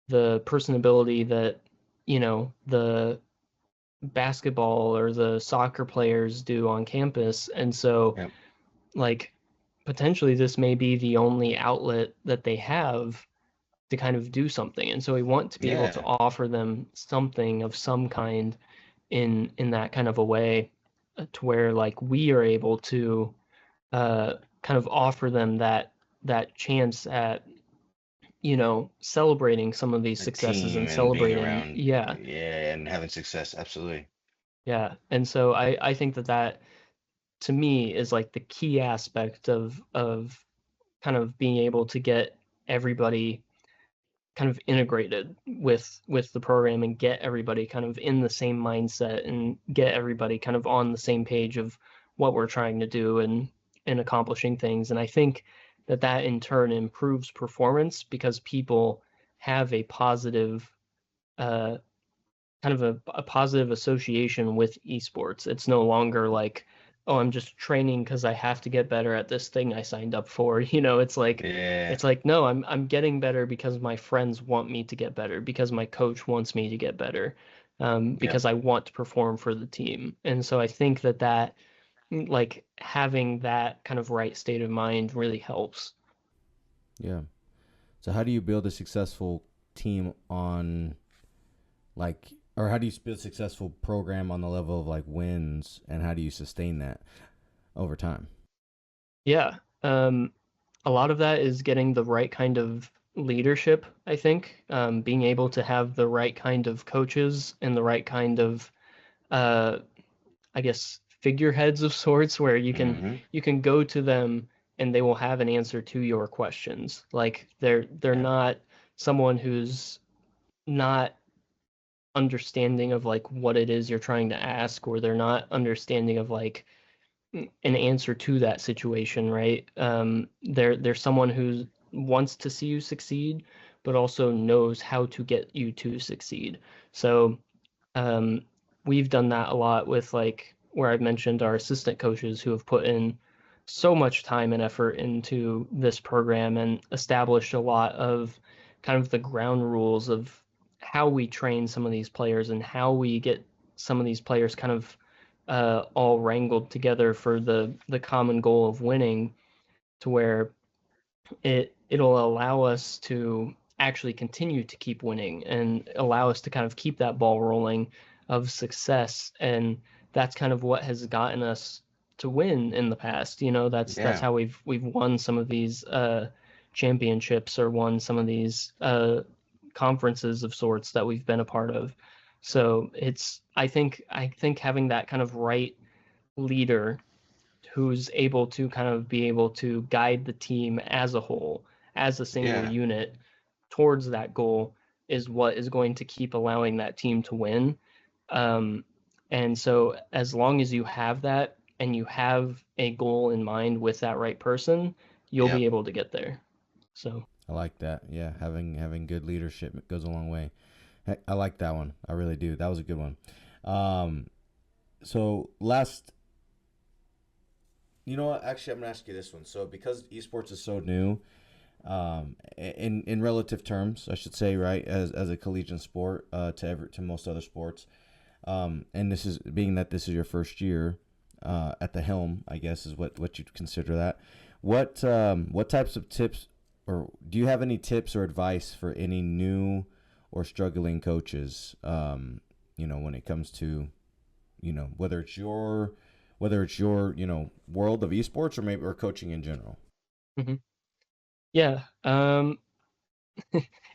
the personability that the basketball or the soccer players do on campus. And so, Yep. like, potentially this may be the only outlet that they have to kind of do something. And so we want to be able to Yeah. offer them something of some kind in that kind of a way, to where like we are able to uh, kind of offer them that chance at celebrating some of these A successes team and and being celebrating. around, Yeah, yeah, and having success. Absolutely. yeah. And so I think that to me is like the key aspect of kind of being able to get everybody kind of integrated with the program and get everybody kind of in the same mindset and get everybody kind of on the same page of what we're trying to do and accomplishing things. And I think that in turn improves performance because people have a positive uh, kind of a positive association with esports. It's no longer like, oh, I'm just training because I have to get better at this thing I signed up for. Yeah. It's like no, I'm getting better because my friends want me to get better, because my coach wants me to get better, Yep. because I want to perform for the team. And so I think that like having that kind of right state of mind really helps. Yeah. So how do you build a successful team on like, or how do you build a successful program on the level of like wins, and how do you sustain that over time? Yeah. A lot of that is getting the right kind of leadership, I think. Being able to have the right kind of coaches and the right kind of, uh, I guess, figureheads of sorts, where you can Hmm. you can go to them and they will have an answer to your questions. Like they're Yep. not someone who's not understanding of like what it is you're trying to ask, or they're not understanding of like an answer to that situation, right? They're someone who wants to see you succeed, but also knows how to get you to succeed. So um, we've done that a lot with like where I've mentioned our assistant coaches who have put in so much time and effort into this program and established a lot of kind of the ground rules of how we train some of these players and how we get some of these players kind of all wrangled together for the common goal of winning, to where it'll allow us to actually continue to keep winning and allow us to kind of keep that ball rolling of success. And that's kind of what has gotten us to win in the past. That's Yeah. how we've won some of these championships or won some of these conferences of sorts that we've been a part of. So I think having that kind of right leader who's able to kind of be able to guide the team as a whole, as a single Yeah. unit towards that goal is what is going to keep allowing that team to win. Um, and so as long as you have that and you have a goal in mind with that right person, you'll Yeah. be able to get there. So I like that. Yeah, having good leadership goes a long way. I like that one. I really do. That was a good one. So last, you know what? Actually, I'm gonna ask you this one. So because esports is so new, in relative terms, I should say, right, as a collegiate sport, to most other sports, and this is being that this is your first year, at the helm, I guess is what you'd consider that. What types of tips, or do you have any tips or advice for any new or struggling coaches? When it comes to, whether it's your world of esports, or maybe or coaching in general. hmm yeah,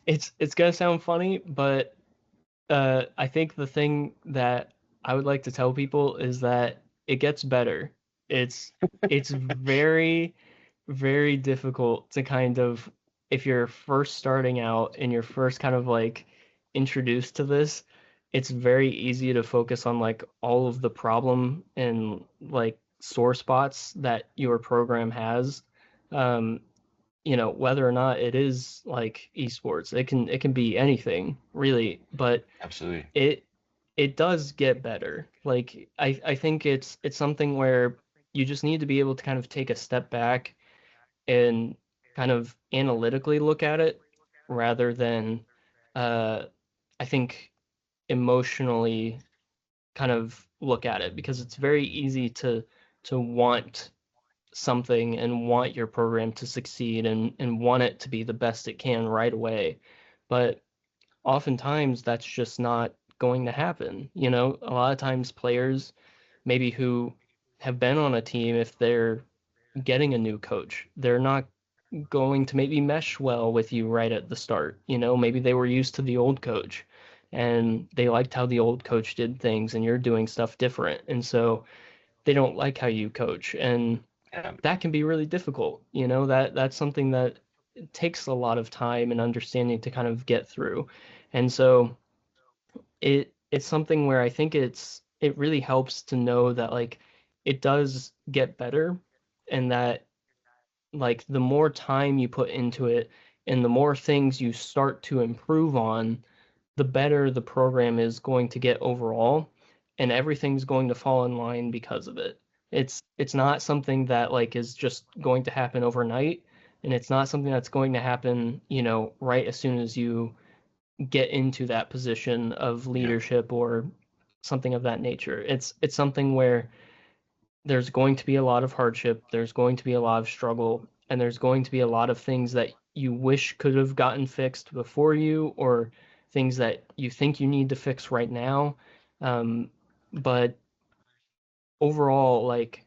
it's gonna sound funny, but I think the thing that I would like to tell people is that it gets better. It's very, very difficult to kind of, if you're first starting out and you're first kind of like introduced to this, it's very easy to focus on like all of the problem and like sore spots that your program has. Um, whether or not it is like esports, it can be anything really, but Absolutely. it it does get better. Like I think it's something where you just need to be able to kind of take a step back and kind of analytically look at it rather than uh I think emotionally kind of look at it, because it's very easy to want something and want your program to succeed and want it to be the best it can right away. But oftentimes that's just not going to happen. A lot of times players maybe who have been on a team, if they're getting a new coach, they're not going to maybe mesh well with you right at the start. Maybe they were used to the old coach and they liked how the old coach did things and you're doing stuff different. And so they don't like how you coach. And Yeah. that can be really difficult. That's something that takes a lot of time and understanding to kind of get through. And so it's something where I think it really helps to know that like it does get better, and that like the more time you put into it and the more things you start to improve on, the better the program is going to get overall, and everything's going to fall in line because of it. It's not something that like is just going to happen overnight, and it's not something that's going to happen, right as soon as you get into that position of Yeah. leadership or something of that nature. It's something where there's going to be a lot of hardship, there's going to be a lot of struggle, and there's going to be a lot of things that you wish could have gotten fixed before you, or things that you think you need to fix right now. But overall, like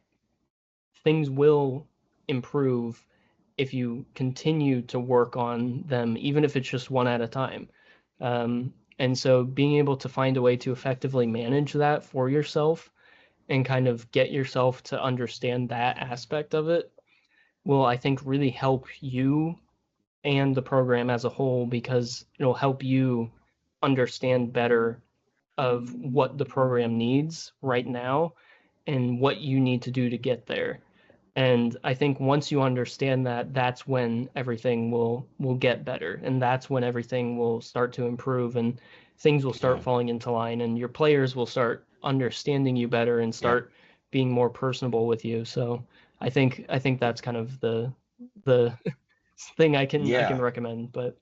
things will improve if you continue to work on them, even if it's just one at a time. And so being able to find a way to effectively manage that for yourself and kind of get yourself to understand that aspect of it will, I think, really help you and the program as a whole, because it'll help you understand better of what the program needs right now and what you need to do to get there. And I think once you understand that, that's when everything will get better, and that's when everything will start to improve, and things will start Yeah. falling into line, and your players will start understanding you better and Yeah. start being more personable with you. So I think that's kind of the thing I can Yeah. recommend. But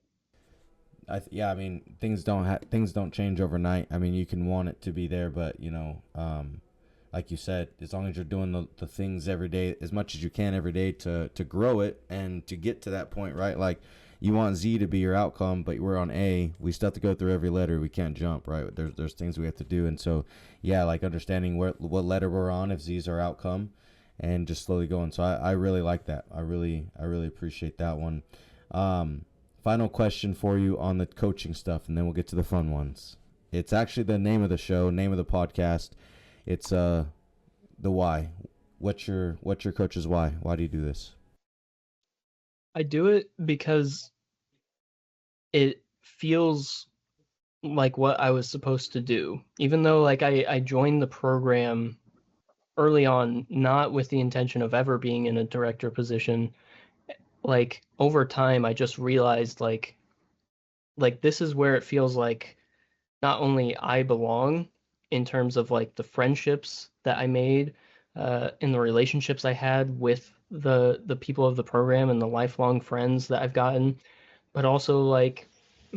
Yeah, I mean, things don't change overnight. I mean, you can want it to be there, but like you said, as long as you're doing the things every day, as much as you can every day to grow it and to get to that point, right? Like, you want Z to be your outcome, but we're on A. We still have to go through every letter. We can't jump, right? There's things we have to do. And so, yeah, like understanding what letter we're on if Z is our outcome and just slowly going. So I really like that. I really appreciate that one. Final question for you on the coaching stuff, and then we'll get to the fun ones. It's actually the name of the show, name of the podcast. It's the why. What's your coach's why? Why do you do this? I do it because it feels like what I was supposed to do. Even though like I joined the program early on, not with the intention of ever being in a director position, like over time I just realized like this is where it feels like not only I belong in terms of like the friendships that I made, and the relationships I had with the people of the program and the lifelong friends that I've gotten, but also like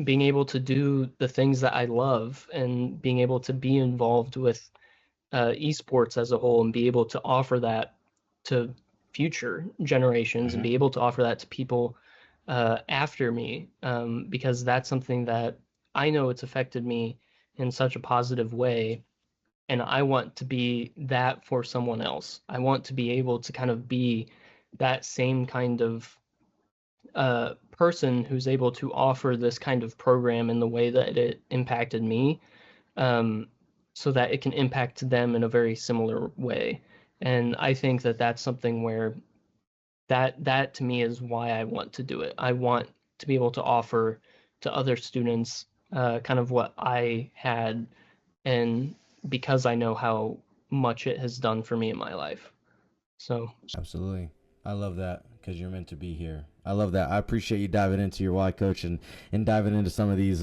being able to do the things that I love and being able to be involved with esports as a whole and be able to offer that to future generations and be able to offer that to people after me, because that's something that I know it's affected me in such a positive way. And I want to be that for someone else. I want to be able to kind of be that same kind of person who's able to offer this kind of program in the way that it impacted me, so that it can impact them in a very similar way. And I think that that's something where that to me is why I want to do it. I want to be able to offer to other students kind of what I had, and because I know how much it has done for me in my life. So Absolutely. I love that because you're meant to be here. I love that. I appreciate you diving into your why, coach, and diving into some of these,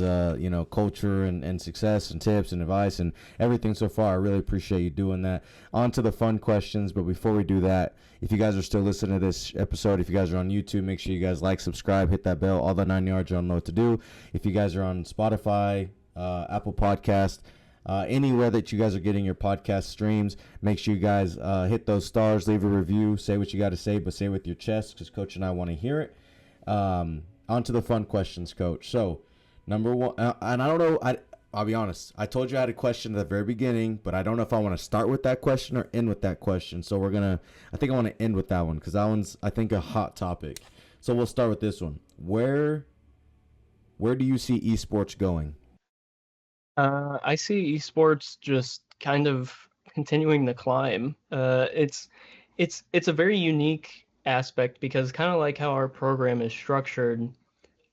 culture and success and tips and advice and everything so far. I really appreciate you doing that. On to the fun questions. But before we do that, if you guys are still listening to this episode, if you guys are on YouTube, make sure you guys like, subscribe, hit that bell, all the 9 yards. You all know what to do. If you guys are on Spotify, Apple Podcast, anywhere that you guys are getting your podcast streams, make sure you guys hit those stars, leave a review, say what you got to say, but say it with your chest because Coach and I want to hear it. On to the fun questions, Coach. So, number one, and I don't know, I'll be honest. I told you I had a question at the very beginning, but I don't know if I want to start with that question or end with that question. So I think I want to end with that one because that one's, I think, a hot topic. So we'll start with this one. Where do you see esports going? I see esports just kind of continuing the climb. It's a very unique aspect because kind of like how our program is structured,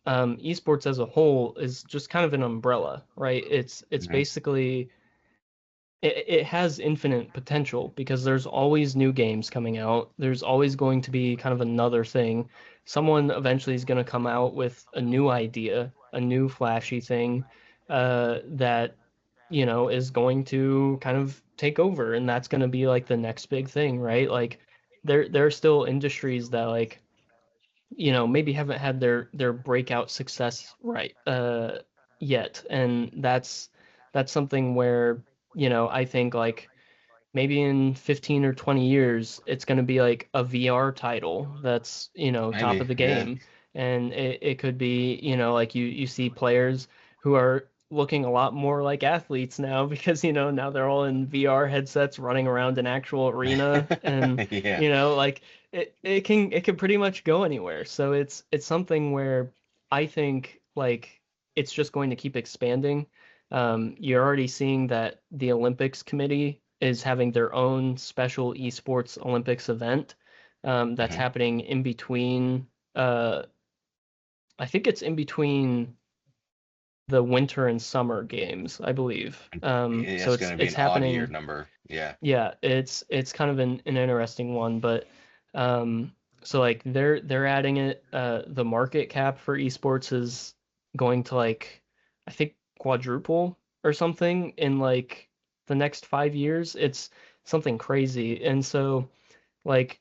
esports as a whole is just kind of an umbrella, right? It's basically it has infinite potential because there's always new games coming out. There's always going to be kind of another thing. Someone eventually is going to come out with a new idea, a new flashy thing that is going to kind of take over, and that's going to be like the next big thing, right? Like there are still industries that like maybe haven't had their breakout success right yet, and that's something where I think like maybe in 15 or 20 years it's going to be like a VR title that's top of the game. And it could be like you see players who are looking a lot more like athletes now because now they're all in VR headsets running around an actual arena and like it can pretty much go anywhere. So it's something where I think like it's just going to keep expanding. You're already seeing that the Olympics committee is having their own special esports Olympics event that's happening in between. I think it's in between the winter and summer games, I believe. So it's happening. Odd year number. Yeah. Yeah, it's kind of an interesting one, but so like they're adding it. The market cap for esports is going to like I think quadruple or something in like the next 5 years. It's something crazy, and so like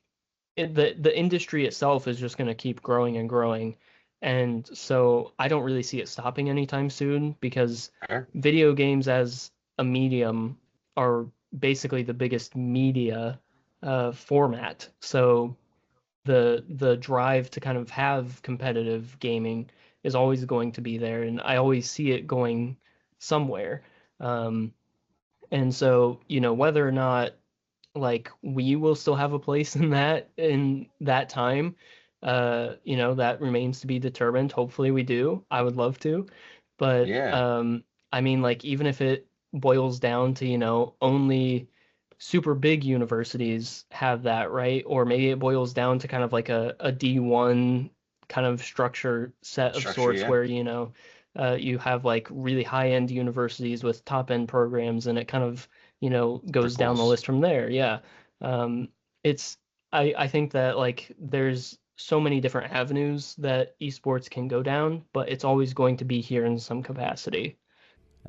the industry itself is just going to keep growing and growing. And so I don't really see it stopping anytime soon because video games as a medium are basically the biggest media format. So the drive to kind of have competitive gaming is always going to be there, and I always see it going somewhere. Um, and so, whether or not like we will still have a place in that time, that remains to be determined. Hopefully we do. I would love to. But Yeah, I mean, like, even if it boils down to, only super big universities have that, right? Or maybe it boils down to kind of like a D1 kind of structure set of structure, sorts yeah, where, you have like really high-end universities with top-end programs, and it kind of, goes down the trickles. list from there. Yeah. Um, it's I think that like there's so many different avenues that esports can go down, but it's always going to be here in some capacity.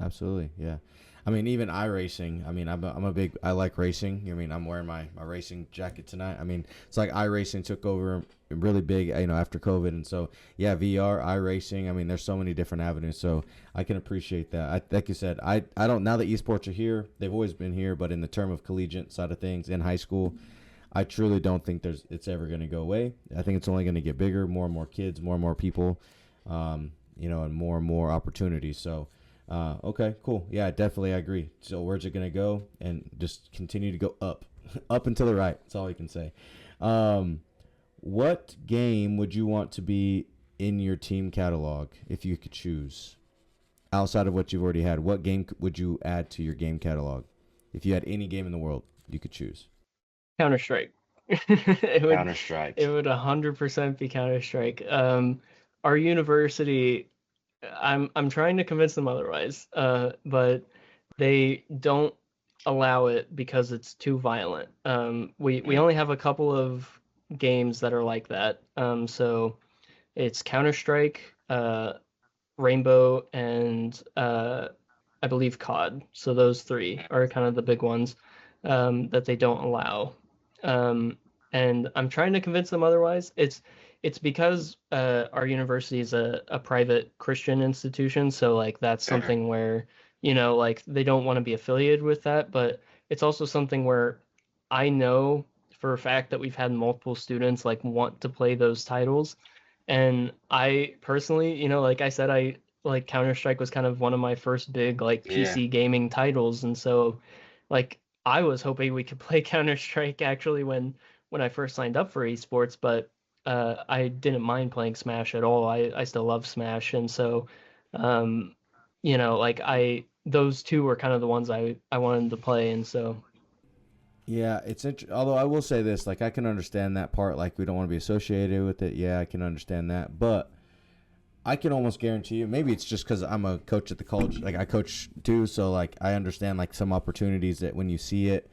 Absolutely, yeah. I mean, even iRacing. I mean, I'm a big. I like racing. I mean, I'm wearing my racing jacket tonight. I mean, it's like iRacing took over really big, after COVID, and so yeah, VR, iRacing. I mean, there's so many different avenues. So I can appreciate that. Like you said, I don't now that esports are here. They've always been here, but in the term of collegiate side of things in high school, I truly don't think it's ever going to go away. I think it's only going to get bigger, more and more kids, more and more people, and more opportunities. So. Okay, cool. Yeah, definitely I agree. So where's it going to go? And just continue to go up. Up and to the right. That's all you can say. What game would you want to be in your team catalog if you could choose? Outside of what you've already had, what game would you add to your game catalog? If you had any game in the world you could choose. Counter-Strike. It would Counter Strike. it would 100% be Counter-Strike. Our university, I'm trying to convince them otherwise, but they don't allow it because it's too violent. We Mm, only have a couple of games that are like that. So it's Counter-Strike, Rainbow, and I believe COD. So those three are kind of the big ones that they don't allow. Um, and I'm trying to convince them otherwise. It's because our university is a private Christian institution, so like that's fair. something where, like they don't want to be affiliated with that, but it's also something where I know for a fact that we've had multiple students like want to play those titles. And I personally, like I said, I like Counter-Strike was kind of one of my first big like Yeah. PC gaming titles, and so like I was hoping we could play Counter-Strike actually when I first signed up for esports, but I didn't mind playing Smash at all. I still love Smash, and so um, like those two were kind of the ones I wanted to play, and so Yeah, although I will say this, like I can understand that part, like we don't want to be associated with it. Yeah, I can understand that, but I can almost guarantee you, maybe it's just because I'm a coach at the college, like I coach too, so like I understand like some opportunities that when you see it,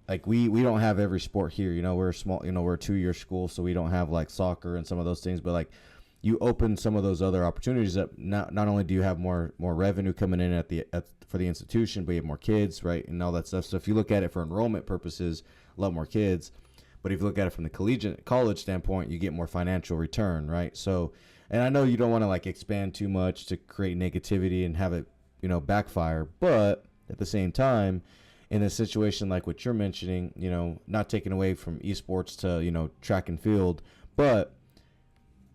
like we don't have every sport here. We're a small, we're a 2-year school, so we don't have like soccer and some of those things, but like you open some of those other opportunities up. Not only do you have more revenue coming in for the institution, but you have more kids, right, and all that stuff. So if you look at it for enrollment purposes, a lot more kids. But if you look at it from the college standpoint, you get more financial return, right? So, and I know you don't want to like expand too much to create negativity and have it, backfire. But at the same time, in a situation like what you're mentioning, not taking away from esports to, track and field, but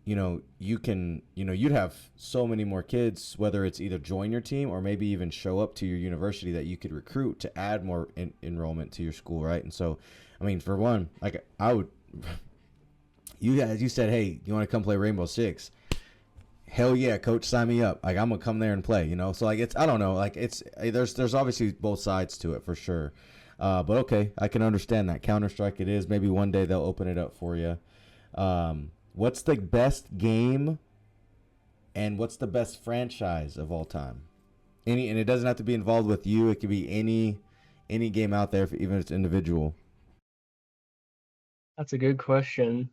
you can, you'd have so many more kids, whether it's either join your team or maybe even show up to your university that you could recruit to add more enrollment to your school, right? And so, I mean, for one, like I would, you said, hey, you want to come play Rainbow Six? Hell yeah, coach, sign me up. Like I'm gonna come there and play, So like I don't know, like there's obviously both sides to it for sure. But okay, I can understand that. Counter-Strike it is. Maybe one day they'll open it up for you. What's the best game and what's the best franchise of all time? And it doesn't have to be involved with you. It could be any game out there, even if it's individual. that's a good question.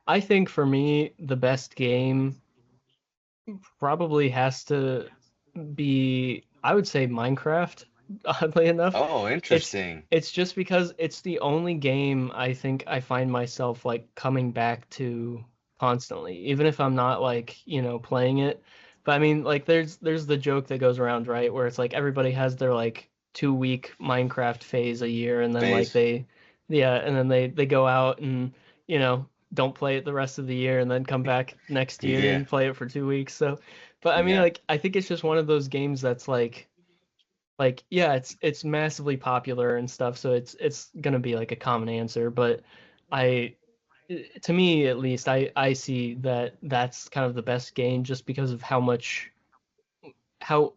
I think for me the best game probably has to be, I would say, Minecraft, oddly enough. Oh, It's interesting. it's just because it's the only game I think I find myself like coming back to constantly, even if I'm not like, playing it. But I mean, like, there's the joke that goes around, right, where it's like everybody has their like 2 week Minecraft phase a year, and then like and then they go out and don't play it the rest of the year, and then come back next year and play it for 2 weeks. So, but I mean, like, I think it's just one of those games that's like yeah, it's massively popular and stuff, so it's gonna be like a common answer. But I to me at least, I see that that's kind of the best game just because of how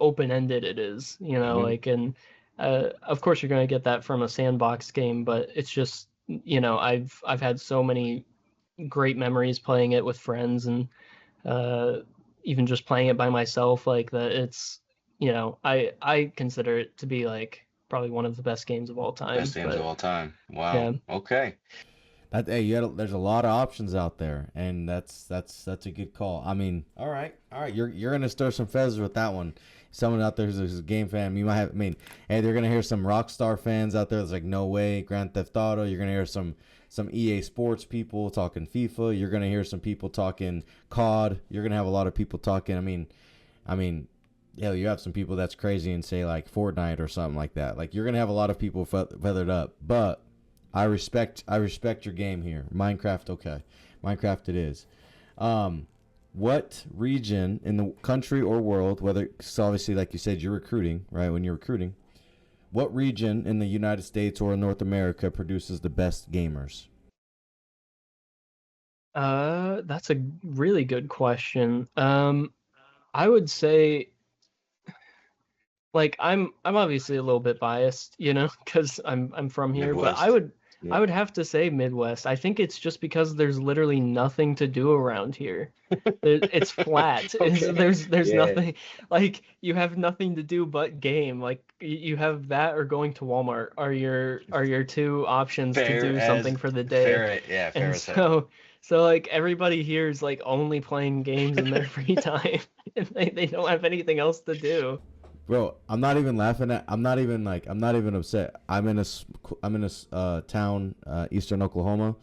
open-ended it is, like, and of course you're going to get that from a sandbox game, but it's just, I've had so many great memories playing it with friends, and even just playing it by myself, like that. It's, I consider it to be like probably one of the best games of all time. Best games of all time. Wow. Yeah. Okay. There's a lot of options out there, and that's a good call. I mean, all right, you're gonna stir some feathers with that one. Someone out there who's a game fan, you might have. I mean, hey, they're gonna hear some Rockstar fans out there that's like, no way, Grand Theft Auto. You're gonna hear some EA Sports people talking FIFA. You're gonna hear some people talking COD. You're gonna have a lot of people talking. I mean, yeah, you have some people that's crazy and say like Fortnite or something like that. Like, you're gonna have a lot of people feathered up, but I respect your game here. Minecraft, okay. Minecraft it is. What region in the country or world, whether, cause obviously, like you said, you're recruiting, right? When you're recruiting, what region in the United States or North America produces the best gamers? That's a really good question. I would say, like, I'm obviously a little bit biased, because I'm from here, Midwest. but I would have to say Midwest. I think it's just because there's literally nothing to do around here. It's flat. Okay. There's Yeah. nothing, like, you have nothing to do but game. Like, you have that or going to Walmart are your two options to do something for the day. Fair And as hell. so like everybody here is like only playing games in their free time, and they don't have anything else to do. Bro, I'm not even laughing at. I'm not even upset. I'm in a town, eastern Oklahoma,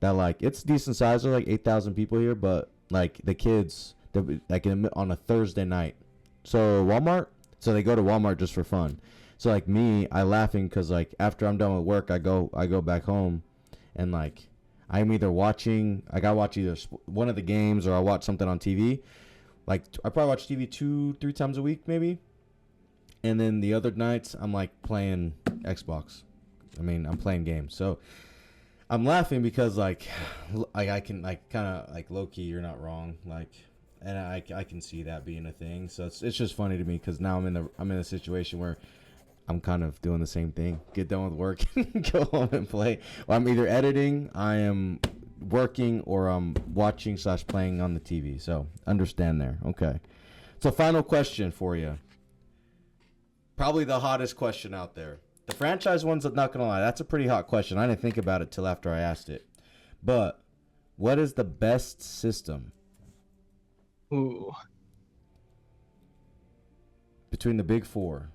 that like it's decent size. There's like 8,000 people here, but like the kids, like on a Thursday night, so they go to Walmart just for fun. So like me, I laughing because like after I'm done with work, I go back home, and like I'm either watching. Like I watch either one of the games or I watch something on TV. Like I probably watch TV 2-3 times a week maybe. And then the other nights, I'm like playing Xbox. I'm playing games. So I'm laughing because like I can like kind of like low key, you're not wrong. Like, and I can see that being a thing. So it's just funny to me because now I'm in a situation where I'm kind of doing the same thing. Get done with work, go home and play. Well, I'm either editing, I am working, or I'm watching / playing on the TV. So understand there. Okay. So final question for you. Probably the hottest question out there. The franchise one's not going to lie. That's a pretty hot question. I didn't think about it till after I asked it. But what is the best system? Ooh. Between the big four.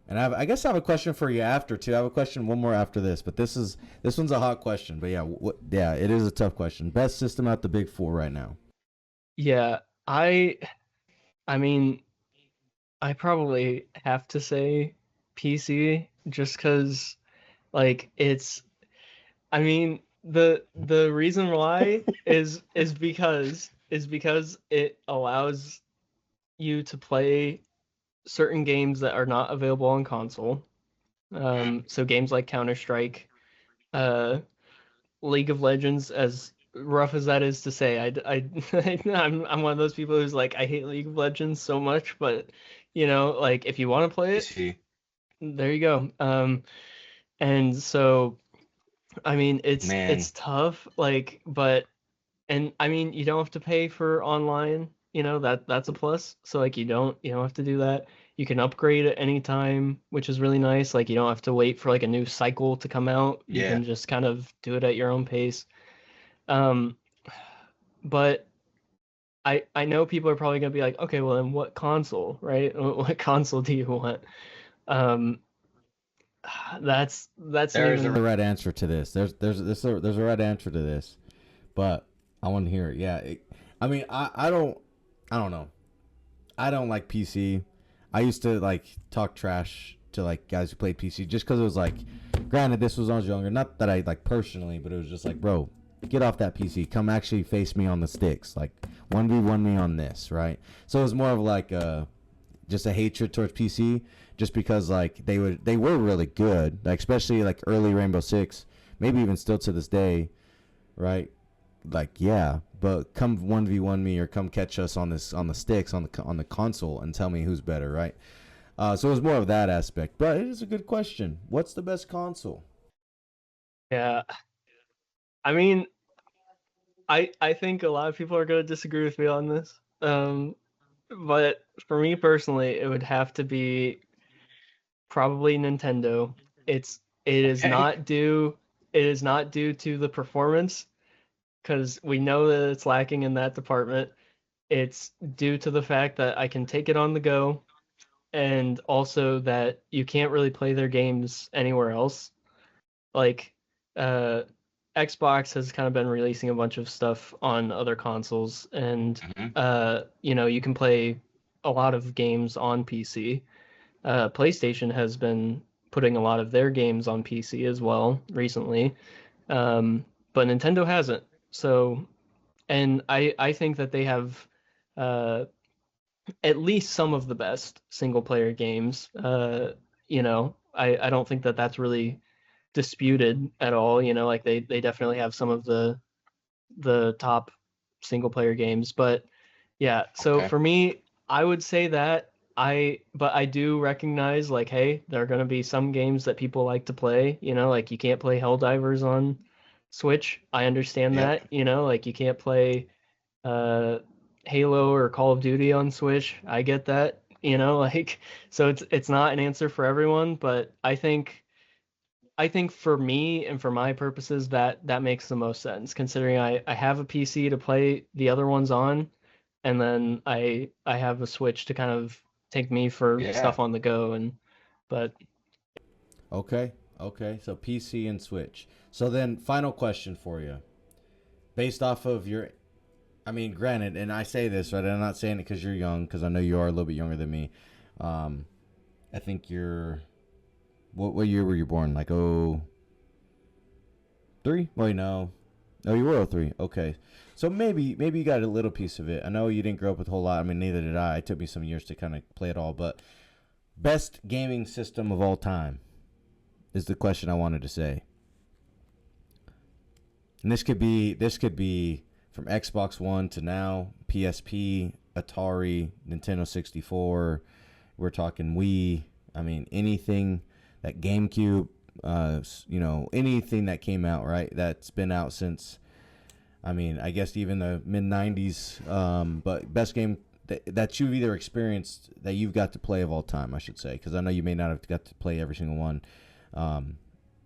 And I guess I have a question for you after too. I have a question, one more after this, but this one's a hot question. But yeah, it is a tough question. Best system out the big four right now. Yeah, I mean, I probably have to say PC just because, like, I mean, the reason why is because it allows you to play certain games that are not available on console. So games like Counter-Strike, League of Legends, as rough as that is to say, I'm one of those people who's like, I hate League of Legends so much, but like if you want to play it, there you go. And so I mean it's tough, like, but and I mean you don't have to pay for online, that's a plus. So like you don't have to do that. You can upgrade at any time, which is really nice. Like you don't have to wait for like a new cycle to come out. You can just kind of do it at your own pace. But I know people are probably gonna be like, okay, well then what console, right? What console do you want? That's there's a right answer to this. There's a right answer to this, but I want to hear it. Yeah, I mean, I don't know. I don't like PC. I used to like talk trash to like guys who played PC just because it was like, granted, this was when I was younger. Not that I like personally, but it was just like, bro, get off that PC. Come actually face me on the sticks. Like 1v1 me on this, right? So it was more of like just a hatred towards PC, just because like they were really good, like especially like early Rainbow Six, maybe even still to this day, right? Like yeah, but come 1v1 me or come catch us on the sticks on the console and tell me who's better, right? So it was more of that aspect, but it is a good question. What's the best console? Yeah, I mean, I think a lot of people are going to disagree with me on this. But for me personally, it would have to be probably Nintendo. It is Okay. not due to the performance, because we know that it's lacking in that department. It's due to the fact that I can take it on the go, and also that you can't really play their games anywhere else. Like, uh, Xbox has kind of been releasing a bunch of stuff on other consoles, and Hmm. you can play a lot of games on PC. PlayStation has been putting a lot of their games on PC as well recently, but Nintendo hasn't. So, and I think that they have uh, at least some of the best single player games. I don't think that that's really disputed at all. Like they definitely have some of the top single player games. But yeah, so Okay. for me, I would say that but I do recognize, like, hey, there are gonna be some games that people like to play. Like you can't play Helldivers on Switch. I understand Yep. that. Like you can't play uh Halo or Call of Duty on Switch. I get that. Like, so it's not an answer for everyone, but I think for me and for my purposes that makes the most sense, considering I have a PC to play the other ones on, and then I have a Switch to kind of take me for Yeah. stuff on the go. But Okay, okay. So PC and Switch. So then, final question for you, based off of your. I mean, granted, and I say this right. I'm not saying it because you're young, because I know you are a little bit younger than me. Um, I think you're. What year were you born? Like 03? Wait, no. Oh, you were 03. Okay. So maybe you got a little piece of it. I know you didn't grow up with a whole lot. I mean, neither did I. It took me some years to kind of play it all. But best gaming system of all time is the question I wanted to say. And this could be from Xbox One to now, PSP, Atari, Nintendo 64. We're talking Wii. I mean, anything that GameCube, anything that came out, right? That's been out since, I mean, I guess even the mid 90s. But best game that you've either experienced that you've got to play of all time, I should say, because I know you may not have got to play every single one.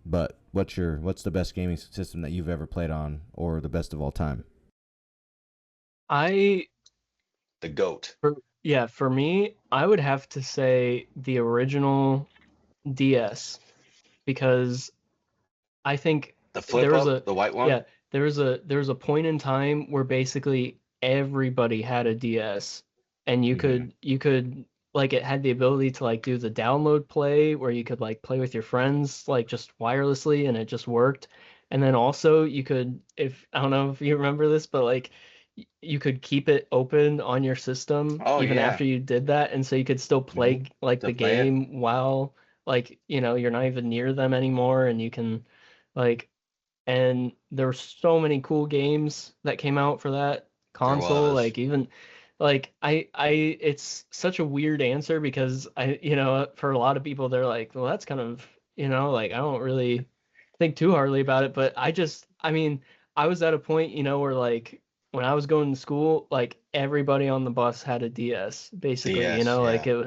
But what's the best gaming system that you've ever played on, or the best of all time? I The goat. for me, I would have to say the original DS, because I think The there flip was up, a the white one. yeah, there was a point in time where basically everybody had a DS, and you Hmm. could like, it had the ability to like do the download play where you could like play with your friends like just wirelessly, and it just worked. And then also you could, if I don't know if you remember this, but like you could keep it open on your system Oh even yeah. after you did that, and so you could still Hmm. play like To the play it. game while, like, you're not even near them anymore, and you can like, and there were so many cool games that came out for that There console. was. Like, even like it's such a weird answer, because for a lot of people they're like, well, that's kind of, like, I don't really think too hardly about it. But I mean, I was at a point, where like when I was going to school, like everybody on the bus had a DS basically. DS. Like Yeah.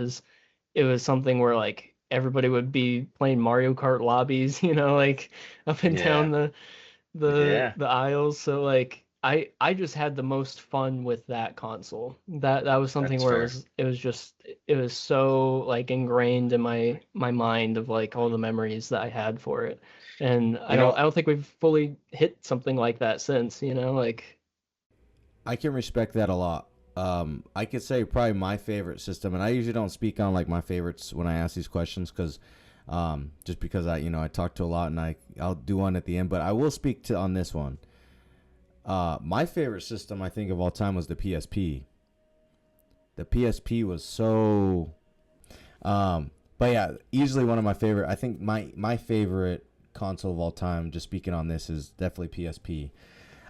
it was something where like everybody would be playing Mario Kart lobbies, like up and down Yeah. Yeah. the aisles. So like I just had the most fun with that console. That was something That's where fair. it was so like ingrained in my mind of like all the memories that I had for it. And I You don't know, I don't think we've fully hit something like that since, like. I can respect that a lot. I could say probably my favorite system, and I usually don't speak on like my favorites when I ask these questions because just because I talk to a lot, and I'll do one at the end, but I will speak to on this one. My favorite system I think of all time was the PSP. The PSP was so but yeah, easily one of my favorite. I think my favorite console of all time, just speaking on this, is definitely PSP.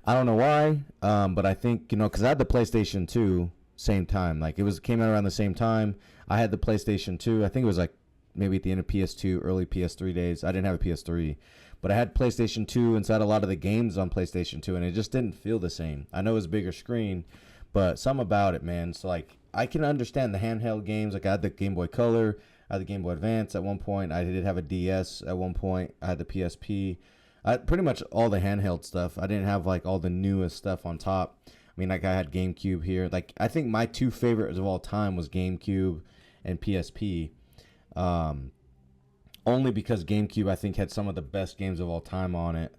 I don't know why, but I think, because I had the PlayStation 2 same time. Like, came out around the same time. I had the PlayStation 2. I think it was like maybe at the end of PS2, early PS3 days. I didn't have a PS3, but I had PlayStation 2 inside a lot of the games on PlayStation 2, and it just didn't feel the same. I know it was a bigger screen, but something about it, man. So, like, I can understand the handheld games. Like, I had the Game Boy Color. I had the Game Boy Advance at one point. I did have a DS at one point. I had the PSP. Pretty much all the handheld stuff. I didn't have like all the newest stuff on top. I mean, like I had GameCube here. Like I think my two favorites of all time was GameCube and PSP. Only because GameCube I think had some of the best games of all time on it.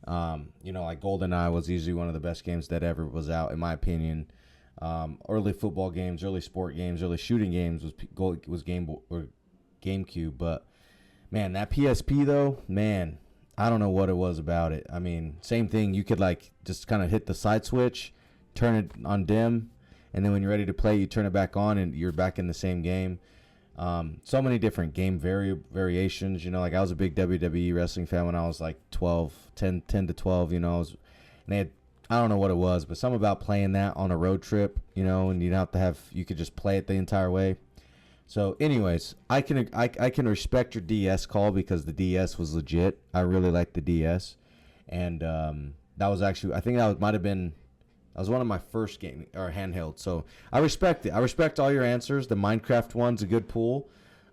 Like GoldenEye was easily one of the best games that ever was out in my opinion. Early football games, early sport games, early shooting games was GameCube. But man, that PSP though, man. I don't know what it was about it. I mean, same thing. You could like just kind of hit the side switch, turn it on dim, and then when you're ready to play, you turn it back on, and you're back in the same game. So many different game variations. Like I was a big WWE wrestling fan when I was like 10 to 12. And they had, I don't know what it was, but something about playing that on a road trip. And you could just play it the entire way. So, anyways, I can respect your DS call because the DS was legit. I really liked the DS, and that was actually, I think that was one of my first game or handheld. So I respect it. I respect all your answers. The Minecraft one's a good pool.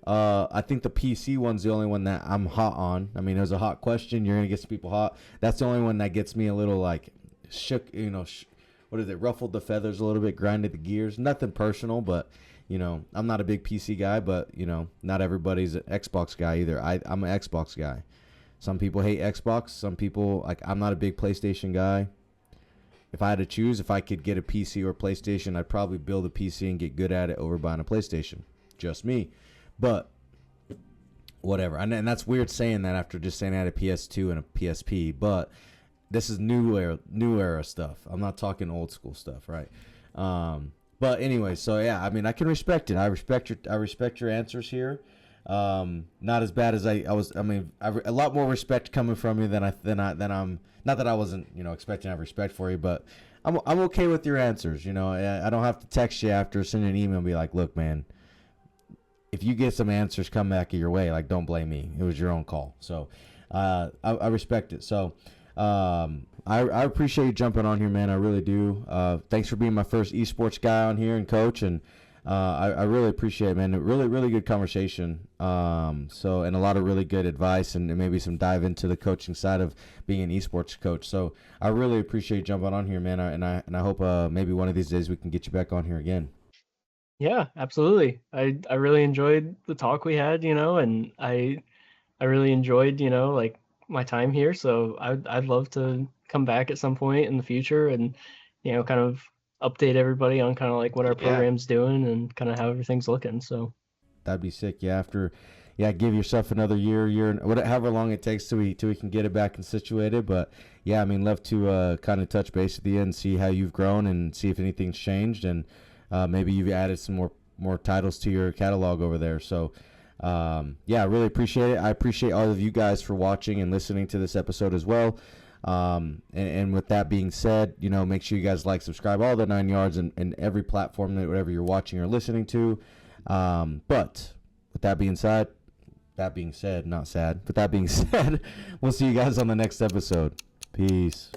I think the PC one's the only one that I'm hot on. I mean, there's a hot question. You're gonna get some people hot. That's the only one that gets me a little like shook. What is it? Ruffled the feathers a little bit, grinded the gears. Nothing personal, but. I'm not a big PC guy, but, not everybody's an Xbox guy either. I'm an Xbox guy. Some people hate Xbox. Some people, I'm not a big PlayStation guy. If I had to choose, if I could get a PC or PlayStation, I'd probably build a PC and get good at it over buying a PlayStation. Just me. But, whatever. And that's weird saying that after just saying I had a PS2 and a PSP. But, this is new era stuff. I'm not talking old school stuff, right? But anyway, so yeah, I mean, I can respect it. I respect your answers here. Not as bad as I was. I mean, a lot more respect coming from you than I'm. Not that I wasn't, expecting to have respect for you, but I'm okay with your answers. I don't have to text you after, send an email and be like, look, man, if you get some answers come back your way, like, don't blame me. It was your own call. So, I respect it. So. I appreciate you jumping on here, man. I really do. Thanks for being my first esports guy on here and coach, and I really appreciate it, man. A really, really good conversation. And a lot of really good advice, and maybe some dive into the coaching side of being an esports coach. So I really appreciate you jumping on here, man. I hope maybe one of these days we can get you back on here again. Yeah, absolutely. I really enjoyed the talk we had, and I really enjoyed, like my time here. So I'd love to come back at some point in the future and, kind of update everybody on kind of like what our program's doing and kind of how everything's looking. So that'd be sick. Yeah, give yourself another year, however long it takes till we can get it back and situated. But yeah, I mean, love to kind of touch base with you and see how you've grown and see if anything's changed, and maybe you've added some more titles to your catalog over there. So yeah, I really appreciate it. I appreciate all of you guys for watching and listening to this episode as well. And with that being said, make sure you guys like, subscribe, all the 9 yards, and every platform that whatever you're watching or listening to. But with that being said, not sad, but that being said, we'll see you guys on the next episode. Peace.